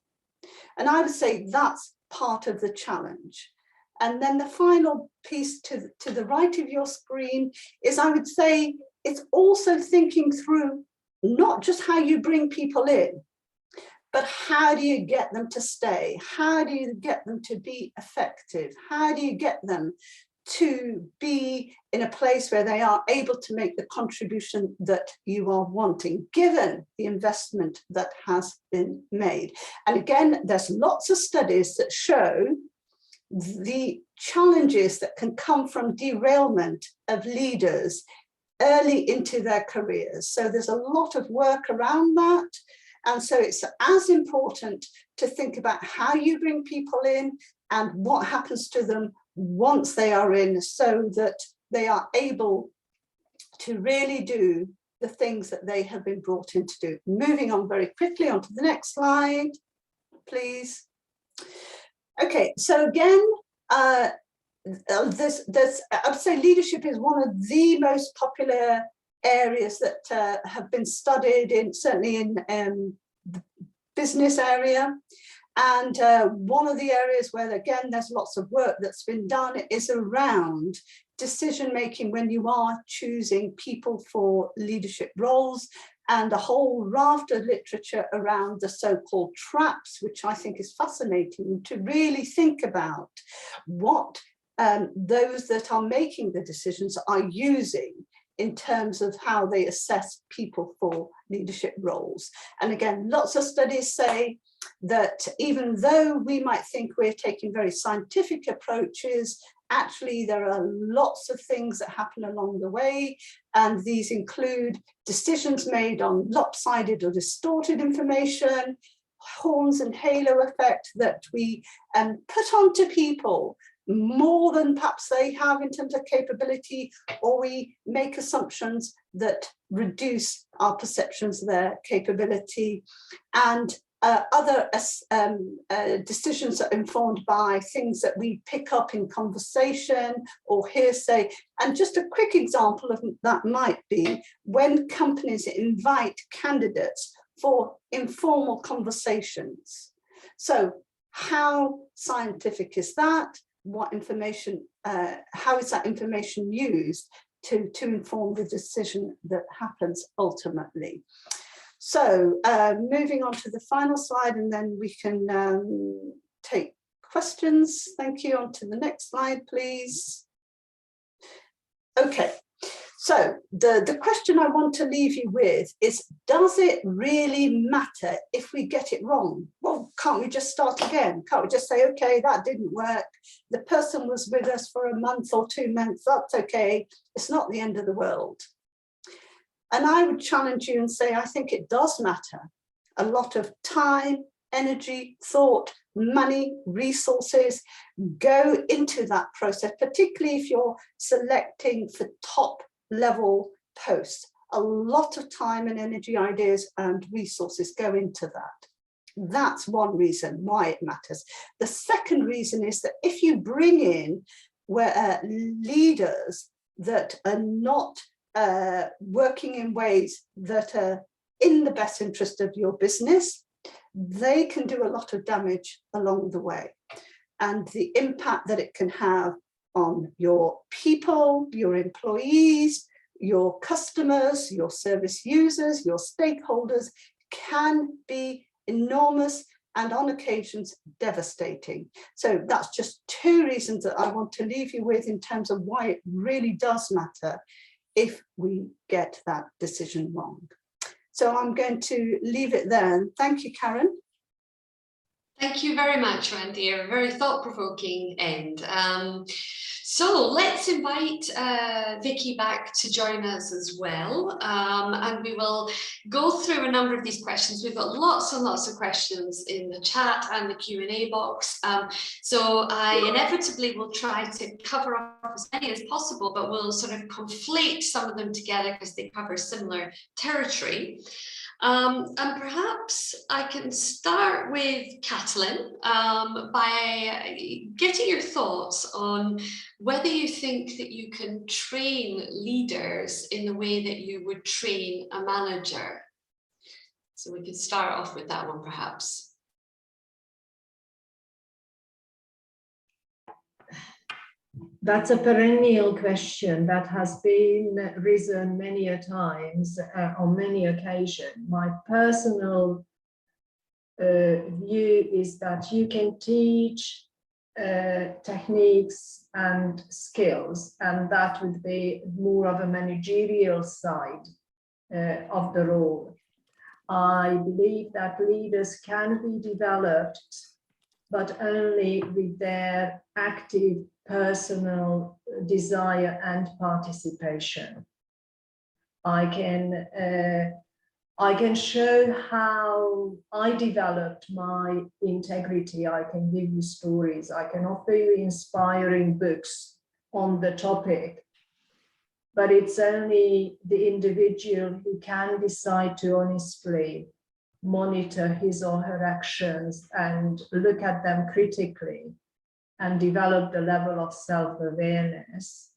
And I would say that's part of the challenge. And then the final piece to the right of your screen is, I would say, it's also thinking through not just how you bring people in, but how do you get them to stay? How do you get them to be effective? How do you get them to be in a place where they are able to make the contribution that you are wanting, given the investment that has been made? And again, there's lots of studies that show the challenges that can come from derailment of leaders early into their careers. So there's a lot of work around that. And so it's as important to think about how you bring people in and what happens to them once they are in, so that they are able to really do the things that they have been brought in to do. Moving on very quickly onto the next slide, please. Okay, so again, I would say leadership is one of the most popular areas that have been studied in, certainly in the business area. And one of the areas where, again, there's lots of work that's been done is around decision making when you are choosing people for leadership roles, and a whole raft of literature around the so-called traps, which I think is fascinating to really think about what those that are making the decisions are using in terms of how they assess people for leadership roles. And again, lots of studies say that even though we might think we're taking very scientific approaches, actually there are lots of things that happen along the way, and these include decisions made on lopsided or distorted information, horns and halo effect that we put onto people more than perhaps they have in terms of capability, or we make assumptions that reduce our perceptions of their capability, and other decisions are informed by things that we pick up in conversation or hearsay. And just a quick example of that might be when companies invite candidates for informal conversations. So how scientific is that? What information, how is that information used to inform the decision that happens ultimately? So moving on to the final slide, and then we can take questions. Thank you. On to the next slide, please. Okay, So the question I want to leave you with is, does it really matter if we get it wrong? Well, can't we just start again? Can't we just say, okay, that didn't work. The person was with us for a month or 2 months. That's okay. It's not the end of the world. And I would challenge you and say, I think it does matter. A lot of time, energy, thought, money, resources go into that process, particularly if you're selecting for top level posts. A lot of time and energy, ideas and resources go into that. That's one reason why it matters. The second reason is that if you bring in leaders that are not working in ways that are in the best interest of your business, they can do a lot of damage along the way. And the impact that it can have on your people, your employees, your customers, your service users, your stakeholders can be enormous and on occasions devastating. So that's just 2 reasons that I want to leave you with in terms of why it really does matter if we get that decision wrong. So I'm going to leave it there. Thank you, Karen. Thank you very much, Randy. A very thought-provoking end. So let's invite Vicky back to join us as well, and we will go through a number of these questions. We've got lots and lots of questions in the chat and the Q&A box, so I inevitably will try to cover up as many as possible, but we'll sort of conflate some of them together because they cover similar territory. And perhaps I can start with Catalin by getting your thoughts on whether you think that you can train leaders in the way that you would train a manager. So we could start off with that one, perhaps. That's a perennial question that has been risen many a times on many occasions. My personal view is that you can teach techniques and skills, and that would be more of a managerial side of the role. I believe that leaders can be developed, but only with their active personal desire and participation. I can show how I developed my integrity. I can give you stories. I can offer you inspiring books on the topic, but it's only the individual who can decide to honestly monitor his or her actions and look at them critically and develop the level of self-awareness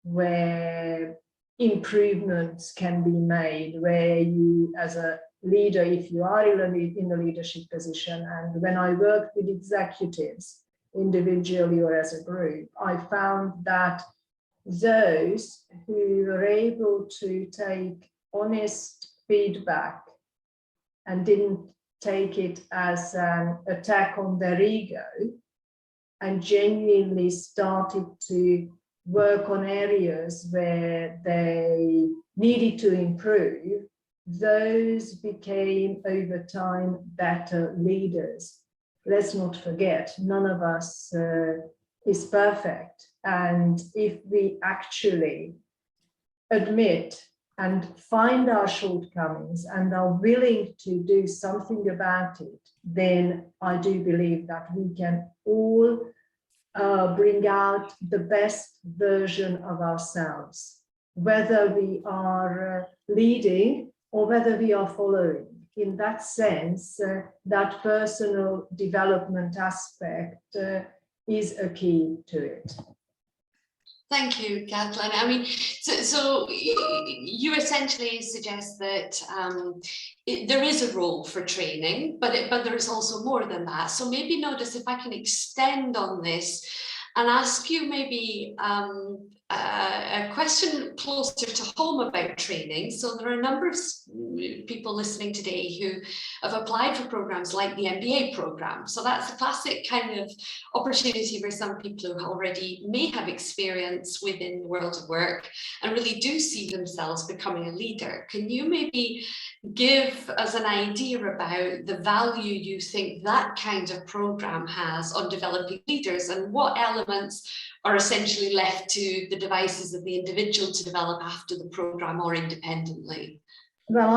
where improvements can be made, where you as a leader, if you are in a leadership position, and when I work with executives individually or as a group, I found that those who were able to take honest feedback and didn't take it as an attack on their ego, and genuinely started to work on areas where they needed to improve, those became over time better leaders. Let's not forget, none of us is perfect. And if we actually admit and find our shortcomings and are willing to do something about it, then I do believe that we can all bring out the best version of ourselves, whether we are leading or whether we are following. In that sense, that personal development aspect is a key to it. Thank you, Kathleen. I mean, so you essentially suggest that there is a role for training, but there is also more than that. So maybe notice if I can extend on this and ask you maybe a question closer to home about training. So there are a number of people listening today who have applied for programs like the MBA program. So that's a classic kind of opportunity for some people who already may have experience within the world of work and really do see themselves becoming a leader. Can you maybe give us an idea about the value you think that kind of program has on developing leaders, and what elements are essentially left to the devices of the individual to develop after the program or independently? Well,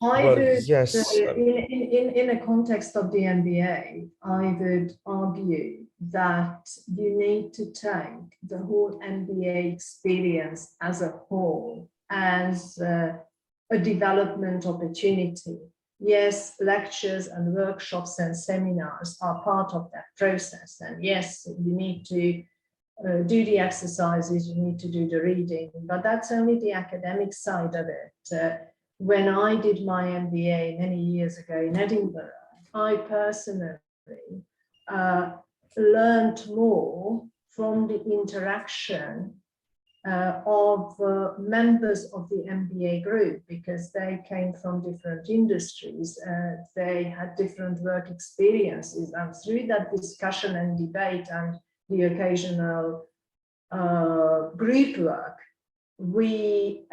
I would yes. In a context of the MBA, I would argue that you need to take the whole MBA experience as a whole as a development opportunity. Yes, lectures and workshops and seminars are part of that process, and yes, you need to do the exercises, you need to do the reading, but that's only the academic side of it. When I did my MBA many years ago in Edinburgh, I personally learned more from the interaction of members of the MBA group, because they came from different industries, they had different work experiences, and through that discussion and debate and the occasional group work, we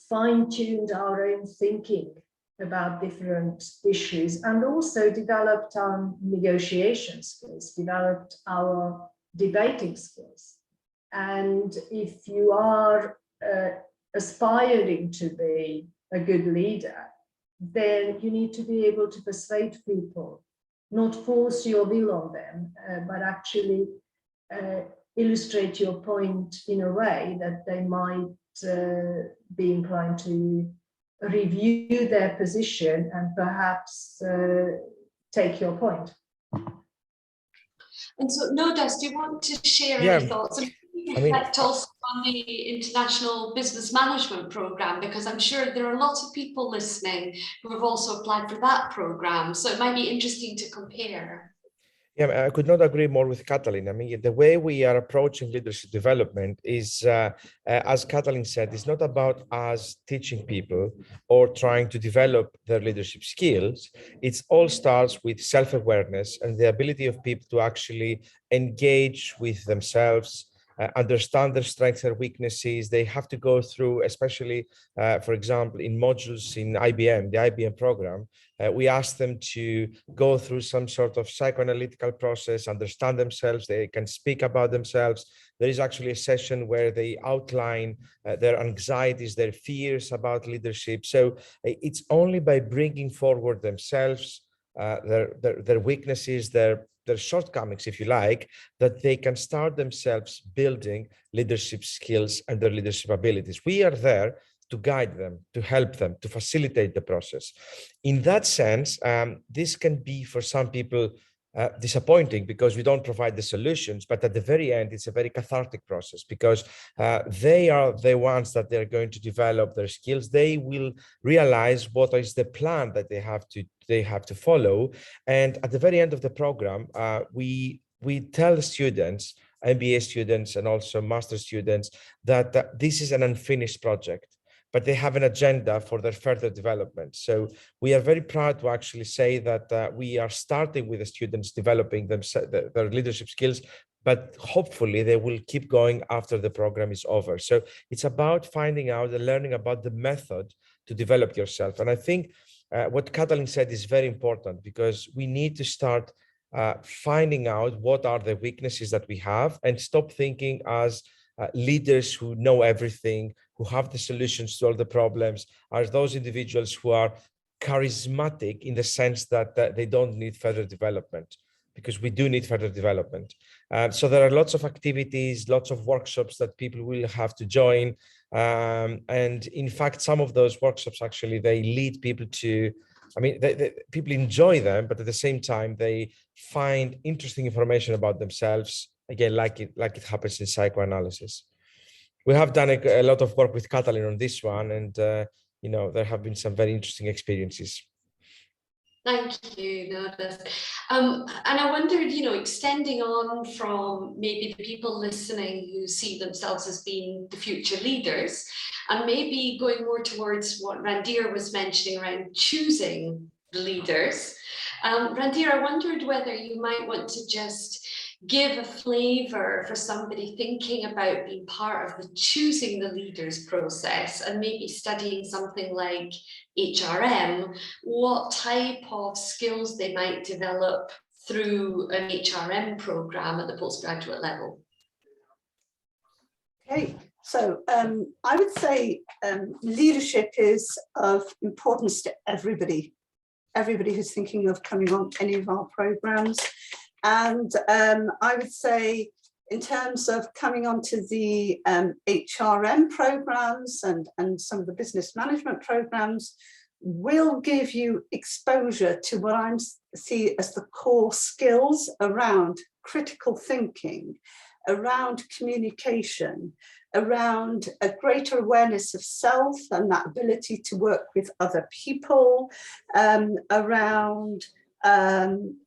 fine-tuned our own thinking about different issues, and also developed our negotiation skills, developed our debating skills. And if you are aspiring to be a good leader, then you need to be able to persuade people, not force your will on them, but actually illustrate your point in a way that they might be inclined to review their position and perhaps take your point. And so, Nodas, do you want to share any thoughts? And reflect also on the International Business Management Program, because I'm sure there are lots of people listening who have also applied for that program. So it might be interesting to compare. Yeah, I could not agree more with Katalin. I mean, the way we are approaching leadership development is, as Katalin said, it's not about us teaching people or trying to develop their leadership skills. It all starts with self-awareness and the ability of people to actually engage with themselves, understand their strengths and weaknesses. They have to go through, especially, for example, in modules in IBM, the IBM program, we ask them to go through some sort of psychoanalytical process, understand themselves, they can speak about themselves. There is actually a session where they outline their anxieties, their fears about leadership. So it's only by bringing forward themselves, their weaknesses, their shortcomings, if you like, that they can start themselves building leadership skills and their leadership abilities. We are there to guide them, to help them, to facilitate the process. In that sense, this can be for some people disappointing because we don't provide the solutions, but at the very end, it's a very cathartic process because they are the ones that they're going to develop their skills. They will realize what is the plan that they have to follow. And at the very end of the program, we tell the students, MBA students and also master students, that this is an unfinished project, but they have an agenda for their further development. So we are very proud to actually say that we are starting with the students developing their leadership skills, but hopefully they will keep going after the program is over. So it's about finding out and learning about the method to develop yourself. And I think what Katalin said is very important, because we need to start finding out what are the weaknesses that we have and stop thinking as leaders who know everything, who have the solutions to all the problems, are those individuals who are charismatic in the sense that they don't need further development, because we do need further development. So there are lots of activities, lots of workshops that people will have to join. And in fact, some of those workshops, actually, they lead people to, I mean, people enjoy them, but at the same time, they find interesting information about themselves, again, like it happens in psychoanalysis. We have done a lot of work with Katalin on this one, and there have been some very interesting experiences. Thank you, Notice. And I wondered, extending on from maybe the people listening who see themselves as being the future leaders, and maybe going more towards what Randhir was mentioning around choosing the leaders. Randhir, I wondered whether you might want to just give a flavour for somebody thinking about being part of the choosing the leaders process and maybe studying something like HRM, what type of skills they might develop through an HRM program at the postgraduate level. Okay, so I would say leadership is of importance to everybody who's thinking of coming on any of our programs. And I would say in terms of coming onto the HRM programs and some of the business management programs, will give you exposure to what I see as the core skills around critical thinking, around communication, around a greater awareness of self and that ability to work with other people, around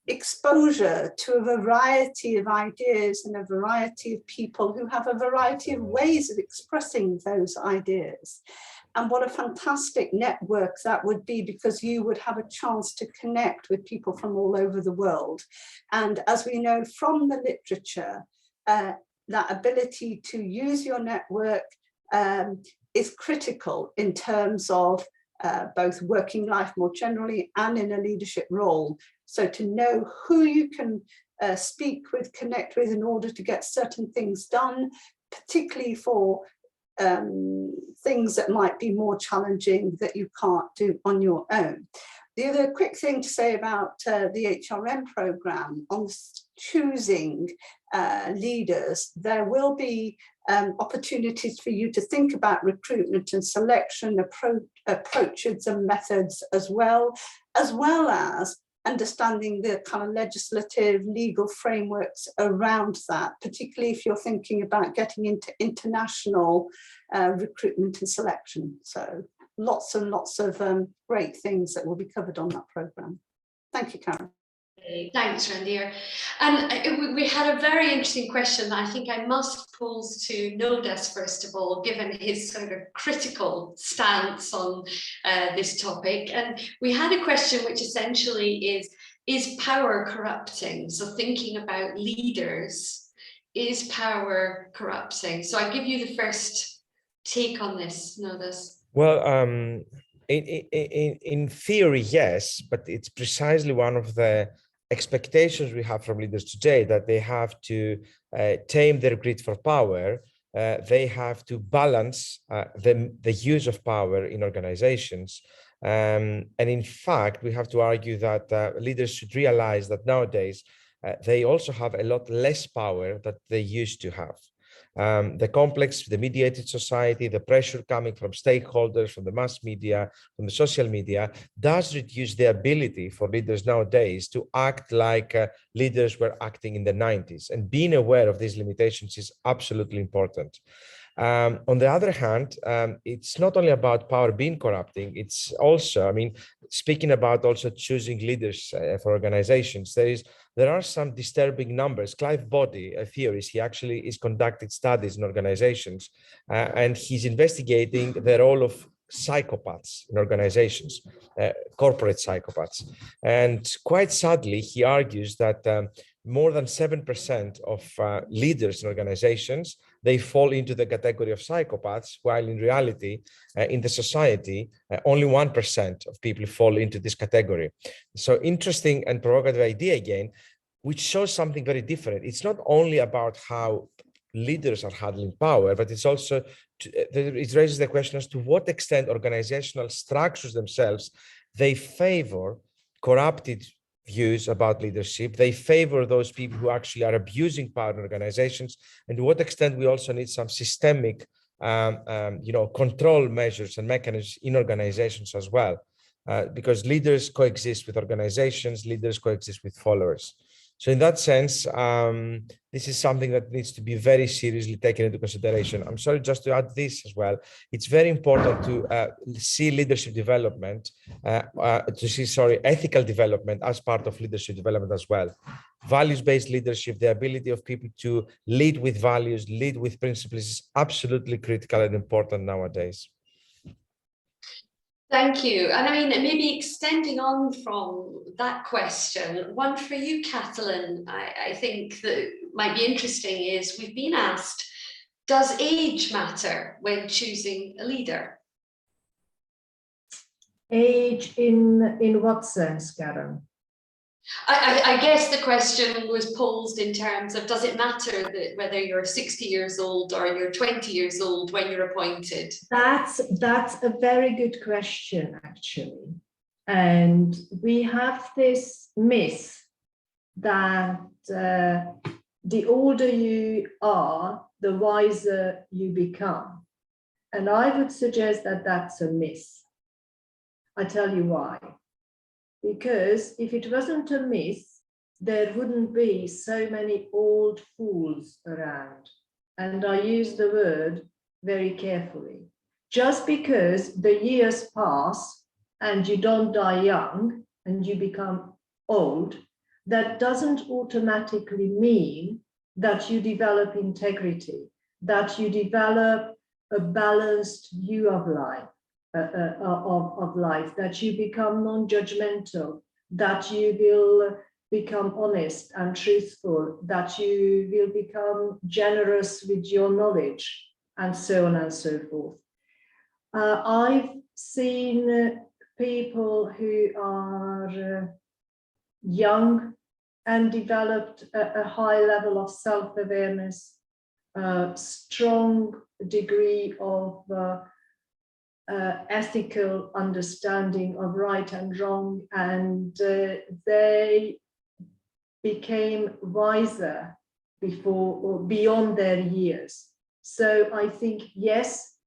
exposure to a variety of ideas and a variety of people who have a variety of ways of expressing those ideas. And what a fantastic network that would be, because you would have a chance to connect with people from all over the world. And as we know from the literature, that ability to use your network is critical in terms of both working life more generally and in a leadership role. So to know who you can speak with, connect with in order to get certain things done, particularly for things that might be more challenging that you can't do on your own. The other quick thing to say about the HRM program on choosing leaders, there will be opportunities for you to think about recruitment and selection approaches and methods as well as understanding the kind of legislative legal frameworks around that, particularly if you're thinking about getting into international recruitment and selection. So lots and lots of great things that will be covered on that programme. Thank you, Karen. Thanks, Randhir. And we had a very interesting question that I think I must pose to Nodas, first of all, given his sort of critical stance on this topic. And we had a question which essentially is power corrupting? So thinking about leaders, is power corrupting? So I give you the first take on this, Nodas. Well, in theory, yes, but it's precisely one of the expectations we have from leaders today, that they have to tame their greed for power. They have to balance the use of power in organizations. And in fact, we have to argue that leaders should realize that nowadays they also have a lot less power than they used to have. The complex, the mediated society, the pressure coming from stakeholders, from the mass media, from the social media, does reduce the ability for leaders nowadays to act like leaders were acting in the 90s. And being aware of these limitations is absolutely important. On the other hand, it's not only about power being corrupting, it's also, I mean, speaking about also choosing leaders for organizations, there are some disturbing numbers. Clive Boddy, a theorist, he actually is conducted studies in organizations, and he's investigating the role of psychopaths in organizations, corporate psychopaths. And quite sadly, he argues that more than 7% of leaders in organizations, they fall into the category of psychopaths, while in reality, in the society, only 1% of people fall into this category. So interesting and provocative idea again, which shows something very different. It's not only about how leaders are handling power, but it's also, it raises the question as to what extent organizational structures themselves, they favor corrupted views about leadership. They favor those people who actually are abusing power in organizations, and to what extent we also need some systemic control measures and mechanisms in organizations as well, because leaders coexist with organizations, leaders coexist with followers. So in that sense, this is something that needs to be very seriously taken into consideration. I'm sorry, just to add this as well. It's very important to see leadership development, ethical development as part of leadership development as well. Values-based leadership, the ability of people to lead with values, lead with principles is absolutely critical and important nowadays. Thank you. And I mean, maybe extending on from that question, one for you, Katalin, I think that might be interesting is we've been asked, does age matter when choosing a leader? Age in what sense, Karen? I guess the question was posed in terms of, does it matter that whether you're 60 years old or you're 20 years old when you're appointed? That's a very good question, actually. And we have this myth that the older you are, the wiser you become. And I would suggest that that's a myth. I tell you why. Because if it wasn't a myth, there wouldn't be so many old fools around. And I use the word very carefully. Just because the years pass and you don't die young and you become old, that doesn't automatically mean that you develop integrity, that you develop a balanced view of life. That you become non-judgmental, that you will become honest and truthful, that you will become generous with your knowledge, and so on and so forth. I've seen people who are young and developed a high level of self-awareness, a strong degree of ethical understanding of right and wrong, and they became wiser before or beyond their years. So I think, yes,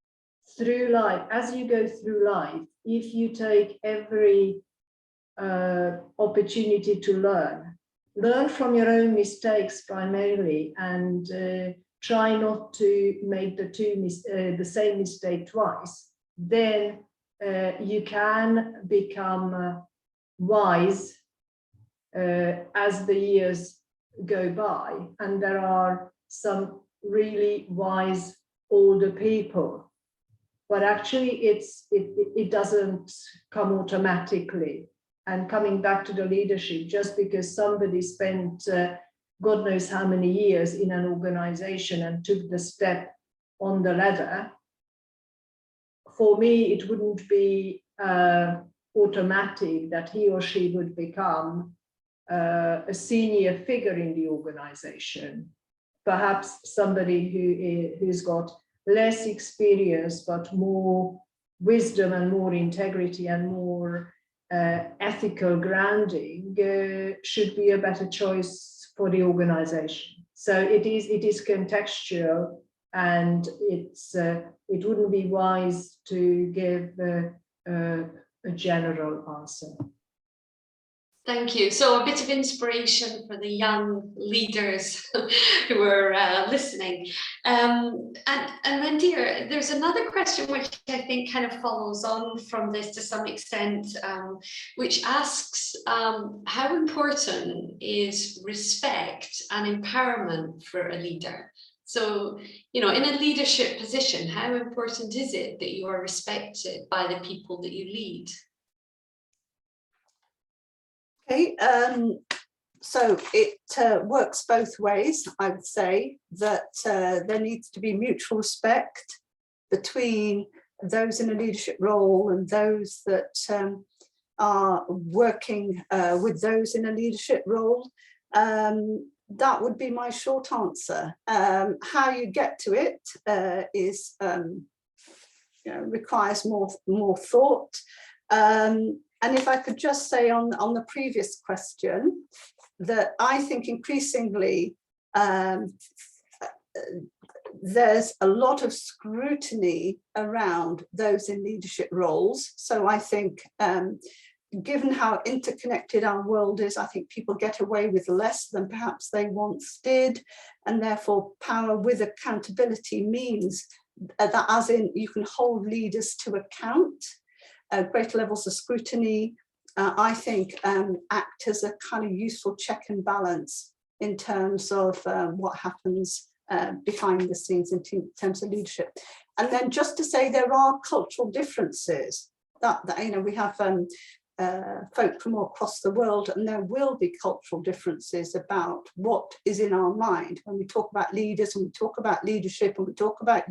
through life, as you go through life, if you take every opportunity to learn from your own mistakes primarily, and try not to make the same mistake twice, then you can become wise as the years go by. And there are some really wise older people, but actually it doesn't come automatically. And coming back to the leadership, just because somebody spent God knows how many years in an organization and took the step on the ladder, for me, it wouldn't be automatic that he or she would become a senior figure in the organization. Perhaps somebody who's got less experience, but more wisdom and more integrity and more ethical grounding should be a better choice for the organization. So it is contextual, and it wouldn't be wise to give a general answer. Thank you. So a bit of inspiration for the young leaders who are listening. And Mandir, there's another question which I think kind of follows on from this to some extent, which asks how important is respect and empowerment for a leader? So, you know, in a leadership position, how important is it that you are respected by the people that you lead? Okay, so it works both ways. I would say that there needs to be mutual respect between those in a leadership role and those that are working with those in a leadership role. That would be my short answer. How you get to it is, requires more thought. And if I could just say on the previous question, that I think increasingly there's a lot of scrutiny around those in leadership roles. So I think, given how interconnected our world is, I think people get away with less than perhaps they once did. And therefore, power with accountability means that, as in, you can hold leaders to account. Greater levels of scrutiny, I think, act as a kind of useful check and balance in terms of what happens behind the scenes in terms of leadership. And then just to say, there are cultural differences that you know, we have folk from all across the world, and there will be cultural differences about what is in our mind when we talk about leaders, and we talk about leadership, and we talk about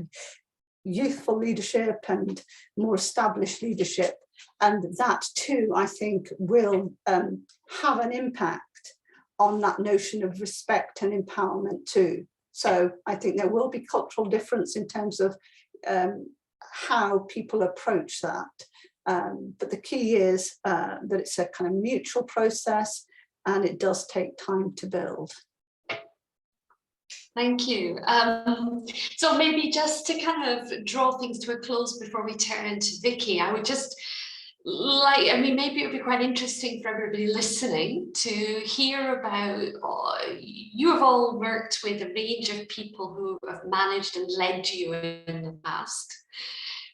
youthful leadership and more established leadership. And that too, I think, will have an impact on that notion of respect and empowerment too. So I think there will be cultural difference in terms of how people approach that. But the key is that it's a kind of mutual process, and it does take time to build. Thank you. So maybe just to kind of draw things to a close before we turn to Vicky, I would just like, I mean, maybe it would be quite interesting for everybody listening to hear about, you have all worked with a range of people who have managed and led you in the past.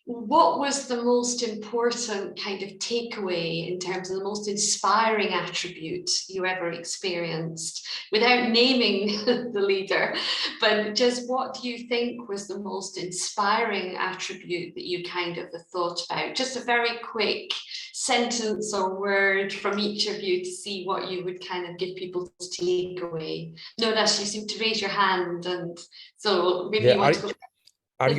What was the most important kind of takeaway in terms of the most inspiring attribute you ever experienced, without naming the leader, but just what do you think was the most inspiring attribute that you kind of thought about? Just a very quick sentence or word from each of you to see what you would kind of give people to take away. Notice you seem to raise your hand, and so maybe you want to go. Are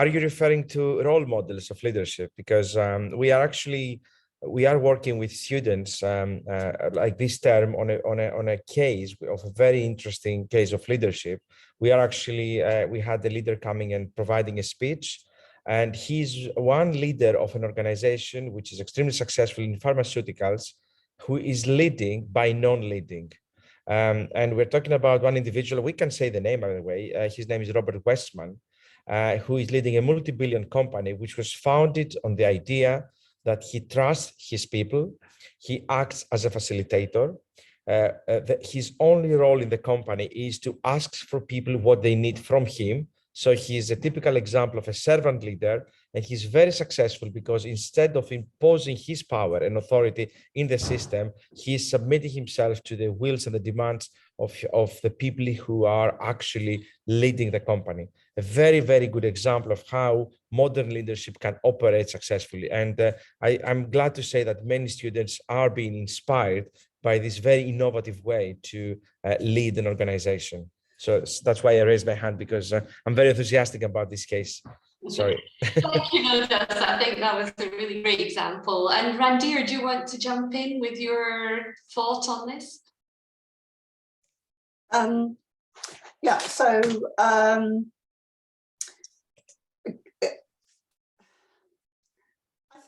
you referring to role models of leadership? Because we are working with students like this term on a case of a very interesting case of leadership. We are actually we had a leader coming and providing a speech, and he's one leader of an organization which is extremely successful in pharmaceuticals, who is leading by non-leading. And we're talking about one individual. We can say the name, by the way. His name is Robert Westman. Who is leading a multi-billion company, which was founded on the idea that he trusts his people, he acts as a facilitator. His only role in the company is to ask for people what they need from him. So he's a typical example of a servant leader, and he's very successful because instead of imposing his power and authority in the system, he's submitting himself to the wills and the demands of the people who are actually leading the company. A very, very good example of how modern leadership can operate successfully. And I'm glad to say that many students are being inspired by this very innovative way to lead an organization. So that's why I raised my hand, because I'm very enthusiastic about this case. Sorry. Thank you, Nodas. I think that was a really great example. And Randir, do you want to jump in with your thought on this? Yeah, so I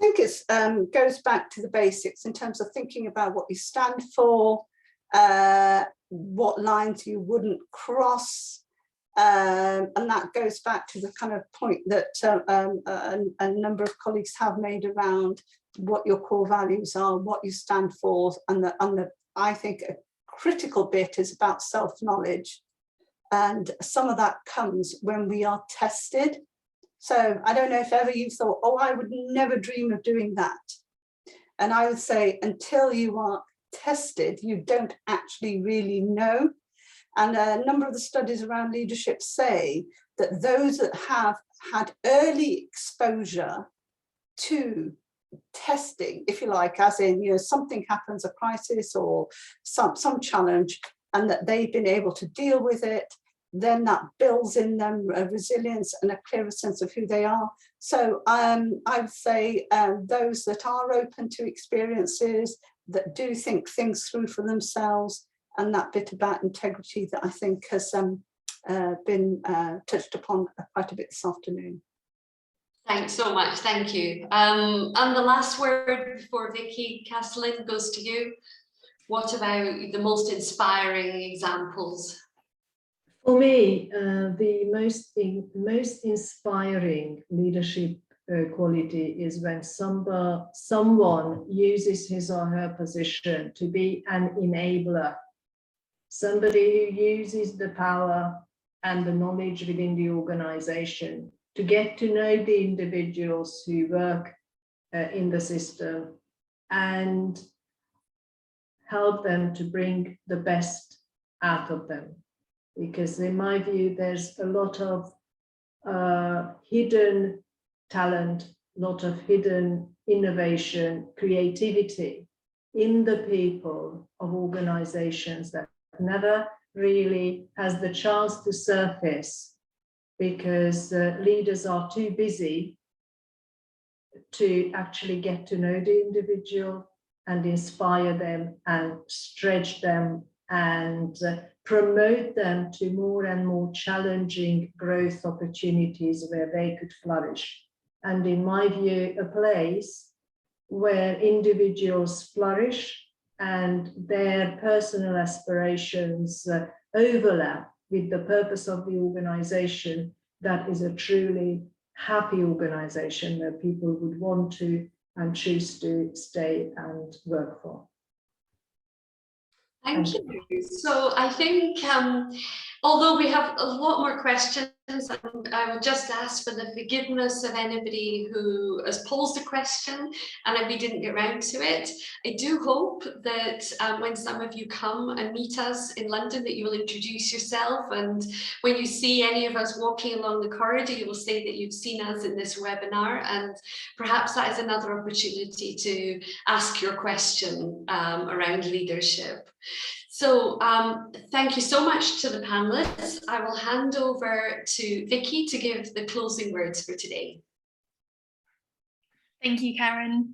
think it goes back to the basics in terms of thinking about what you stand for, what lines you wouldn't cross, and that goes back to the kind of point that a number of colleagues have made around what your core values are, what you stand for, and I think a critical bit is about self-knowledge, and some of that comes when we are tested. So I don't know if ever you thought, oh, I would never dream of doing that. And I would say, until you are tested, you don't actually really know. And a number of the studies around leadership say that those that have had early exposure to testing, if you like, as in, you know, something happens, a crisis or some challenge, and that they've been able to deal with it, then that builds in them a resilience and a clearer sense of who they are. So I would say those that are open to experiences, that do think things through for themselves, and that bit about integrity that I think has been touched upon quite a bit this afternoon. Thanks so much, thank you. And the last word before Vicky Castellin goes to you. What about the most inspiring examples? For me, the most inspiring leadership quality is when someone uses his or her position to be an enabler, somebody who uses the power and the knowledge within the organization to get to know the individuals who work in the system and help them to bring the best out of them. Because in my view, there's a lot of hidden talent, a lot of hidden innovation, creativity in the people of organizations that never really has the chance to surface, because leaders are too busy to actually get to know the individual and inspire them and stretch them and promote them to more and more challenging growth opportunities where they could flourish. And in my view, a place where individuals flourish and their personal aspirations overlap with the purpose of the organization, that is a truly happy organization where people would want to and choose to stay and work for. Thank you. So I think, although we have a lot more questions, and I would just ask for the forgiveness of anybody who has posed a question and if we didn't get round to it. I do hope that when some of you come and meet us in London, that you will introduce yourself, and when you see any of us walking along the corridor, you will say that you've seen us in this webinar, and perhaps that is another opportunity to ask your question around leadership. So thank you so much to the panelists. I will hand over to Vicky to give the closing words for today. Thank you, Karen.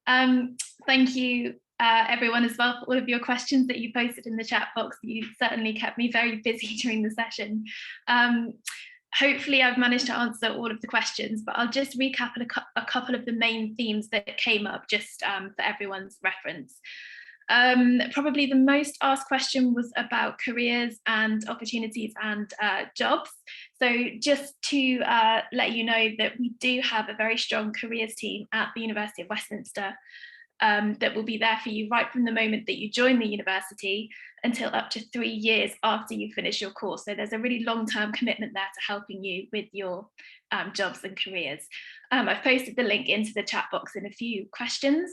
Thank you, everyone, as well, for all of your questions that you posted in the chat box. You certainly kept me very busy during the session. Hopefully I've managed to answer all of the questions, but I'll just recap a couple of the main themes that came up just for everyone's reference. Probably the most asked question was about careers and opportunities and jobs. So just to let you know that we do have a very strong careers team at the University of Westminster that will be there for you right from the moment that you join the university until up to 3 years after you finish your course. So there's a really long-term commitment there to helping you with your jobs and careers. I've posted the link into the chat box in a few questions.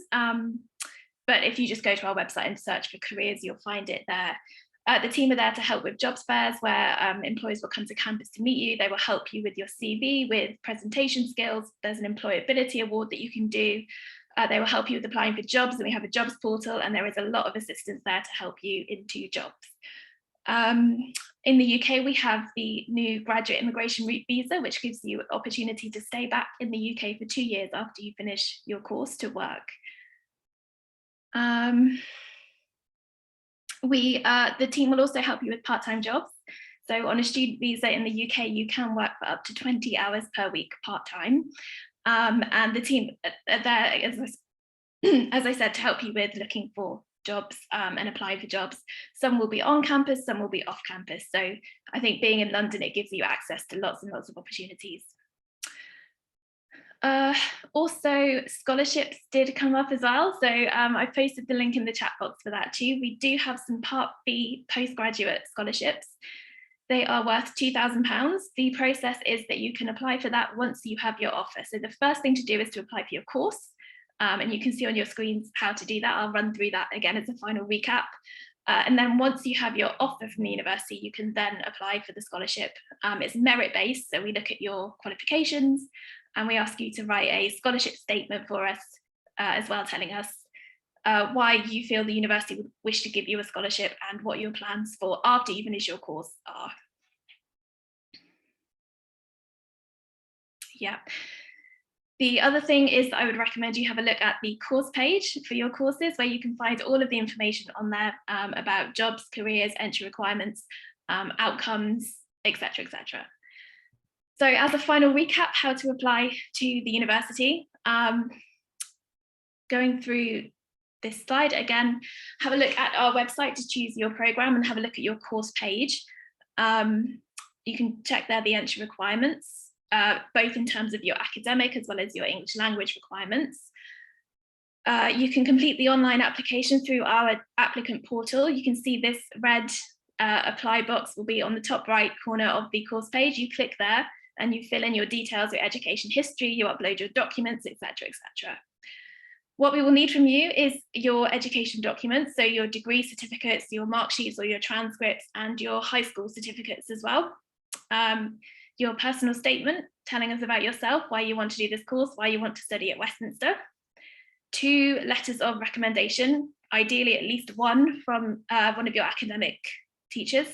But if you just go to our website and search for careers, you'll find it there. The team are there to help with jobs fairs where employers will come to campus to meet you. They will help you with your CV, with presentation skills. There's an employability award that you can do. They will help you with applying for jobs, and we have a jobs portal, and there is a lot of assistance there to help you into jobs. In the UK, we have the new graduate immigration route visa, which gives you an opportunity to stay back in the UK for 2 years after you finish your course to work. The team will also help you with part-time jobs. So on a student visa in the UK, you can work for up to 20 hours per week part-time. And the team are there, as I said, to help you with looking for jobs and applying for jobs. Some will be on campus, some will be off campus. So I think being in London, it gives you access to lots and lots of opportunities. Also, scholarships did come up as well. So I posted the link in the chat box for that too. We do have some Part B postgraduate scholarships. They are worth £2,000. The process is that you can apply for that once you have your offer. So the first thing to do is to apply for your course. And you can see on your screens how to do that. I'll run through that again as a final recap. And then once you have your offer from the university, you can then apply for the scholarship. It's merit-based, so we look at your qualifications and we ask you to write a scholarship statement for us as well, telling us why you feel the university would wish to give you a scholarship and what your plans for after you finish your course are. Yeah. The other thing is that I would recommend you have a look at the course page for your courses, where you can find all of the information on there about jobs, careers, entry requirements, outcomes, etc., etc. So as a final recap, how to apply to the university. Going through this slide again, have a look at our website to choose your program and have a look at your course page. You can check there the entry requirements. both in terms of your academic as well as your English language requirements. You can complete the online application through our applicant portal. You can see this red apply box will be on the top right corner of the course page. You click there and you fill in your details, your education history, you upload your documents, etc., etc. What we will need from you is your education documents, so your degree certificates, your mark sheets or your transcripts, and your high school certificates as well. Your personal statement telling us about yourself, why you want to do this course, why you want to study at Westminster. 2 letters of recommendation, ideally at least one from one of your academic teachers.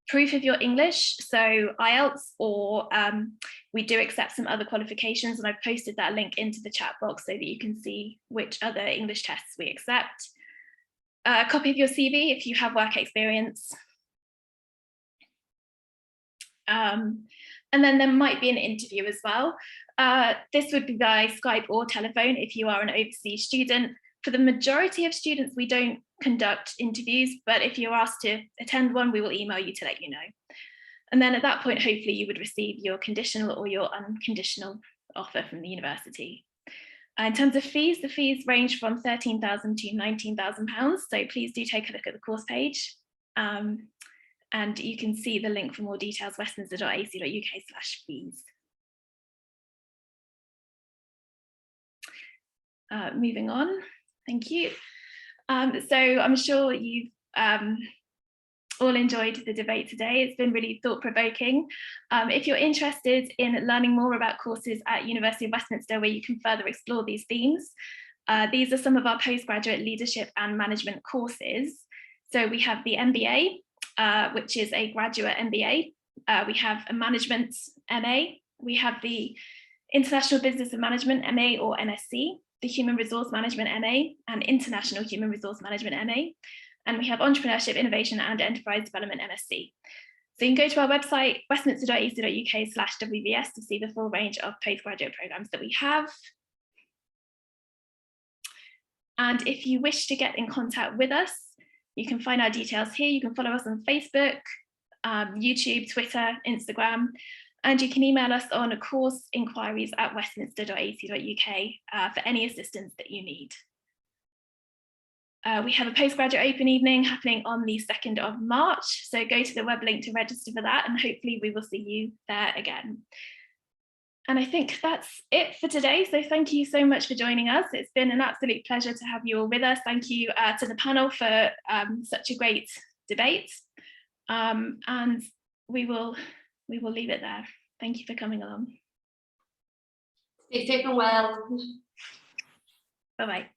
Proof of your English, so IELTS, or we do accept some other qualifications, and I've posted that link into the chat box so that you can see which other English tests we accept. A copy of your CV if you have work experience. And then there might be an interview as well. This would be by Skype or telephone if you are an overseas student. For the majority of students, we don't conduct interviews, but if you're asked to attend one, we will email you to let you know. And then at that point, hopefully you would receive your conditional or your unconditional offer from the university. In terms of fees, the fees range from £13,000 to £19,000. So please do take a look at the course page. And you can see the link for more details, westminster.ac.uk/fees. Moving on, thank you. So I'm sure you've all enjoyed the debate today. It's been really thought-provoking. If you're interested in learning more about courses at University of Westminster where you can further explore these themes, these are some of our postgraduate leadership and management courses. So we have the MBA, which is a graduate MBA. We have a management MA. We have the International Business and Management MA or MSc, the Human Resource Management MA and International Human Resource Management MA. And we have Entrepreneurship, Innovation and Enterprise Development MSc. So you can go to our website, westminster.ac.uk/WBS to see the full range of postgraduate programs that we have. And if you wish to get in contact with us, you can find our details here. You can follow us on Facebook, YouTube, Twitter, Instagram, and you can email us on course-inquiries@westminster.ac.uk for any assistance that you need. We have a postgraduate open evening happening on the 2nd of March. So go to the web link to register for that, and hopefully we will see you there again. And I think that's it for today. So thank you so much for joining us. It's been an absolute pleasure to have you all with us. Thank you to the panel for such a great debate. And we will leave it there. Thank you for coming along. Stay safe and well. Bye-bye.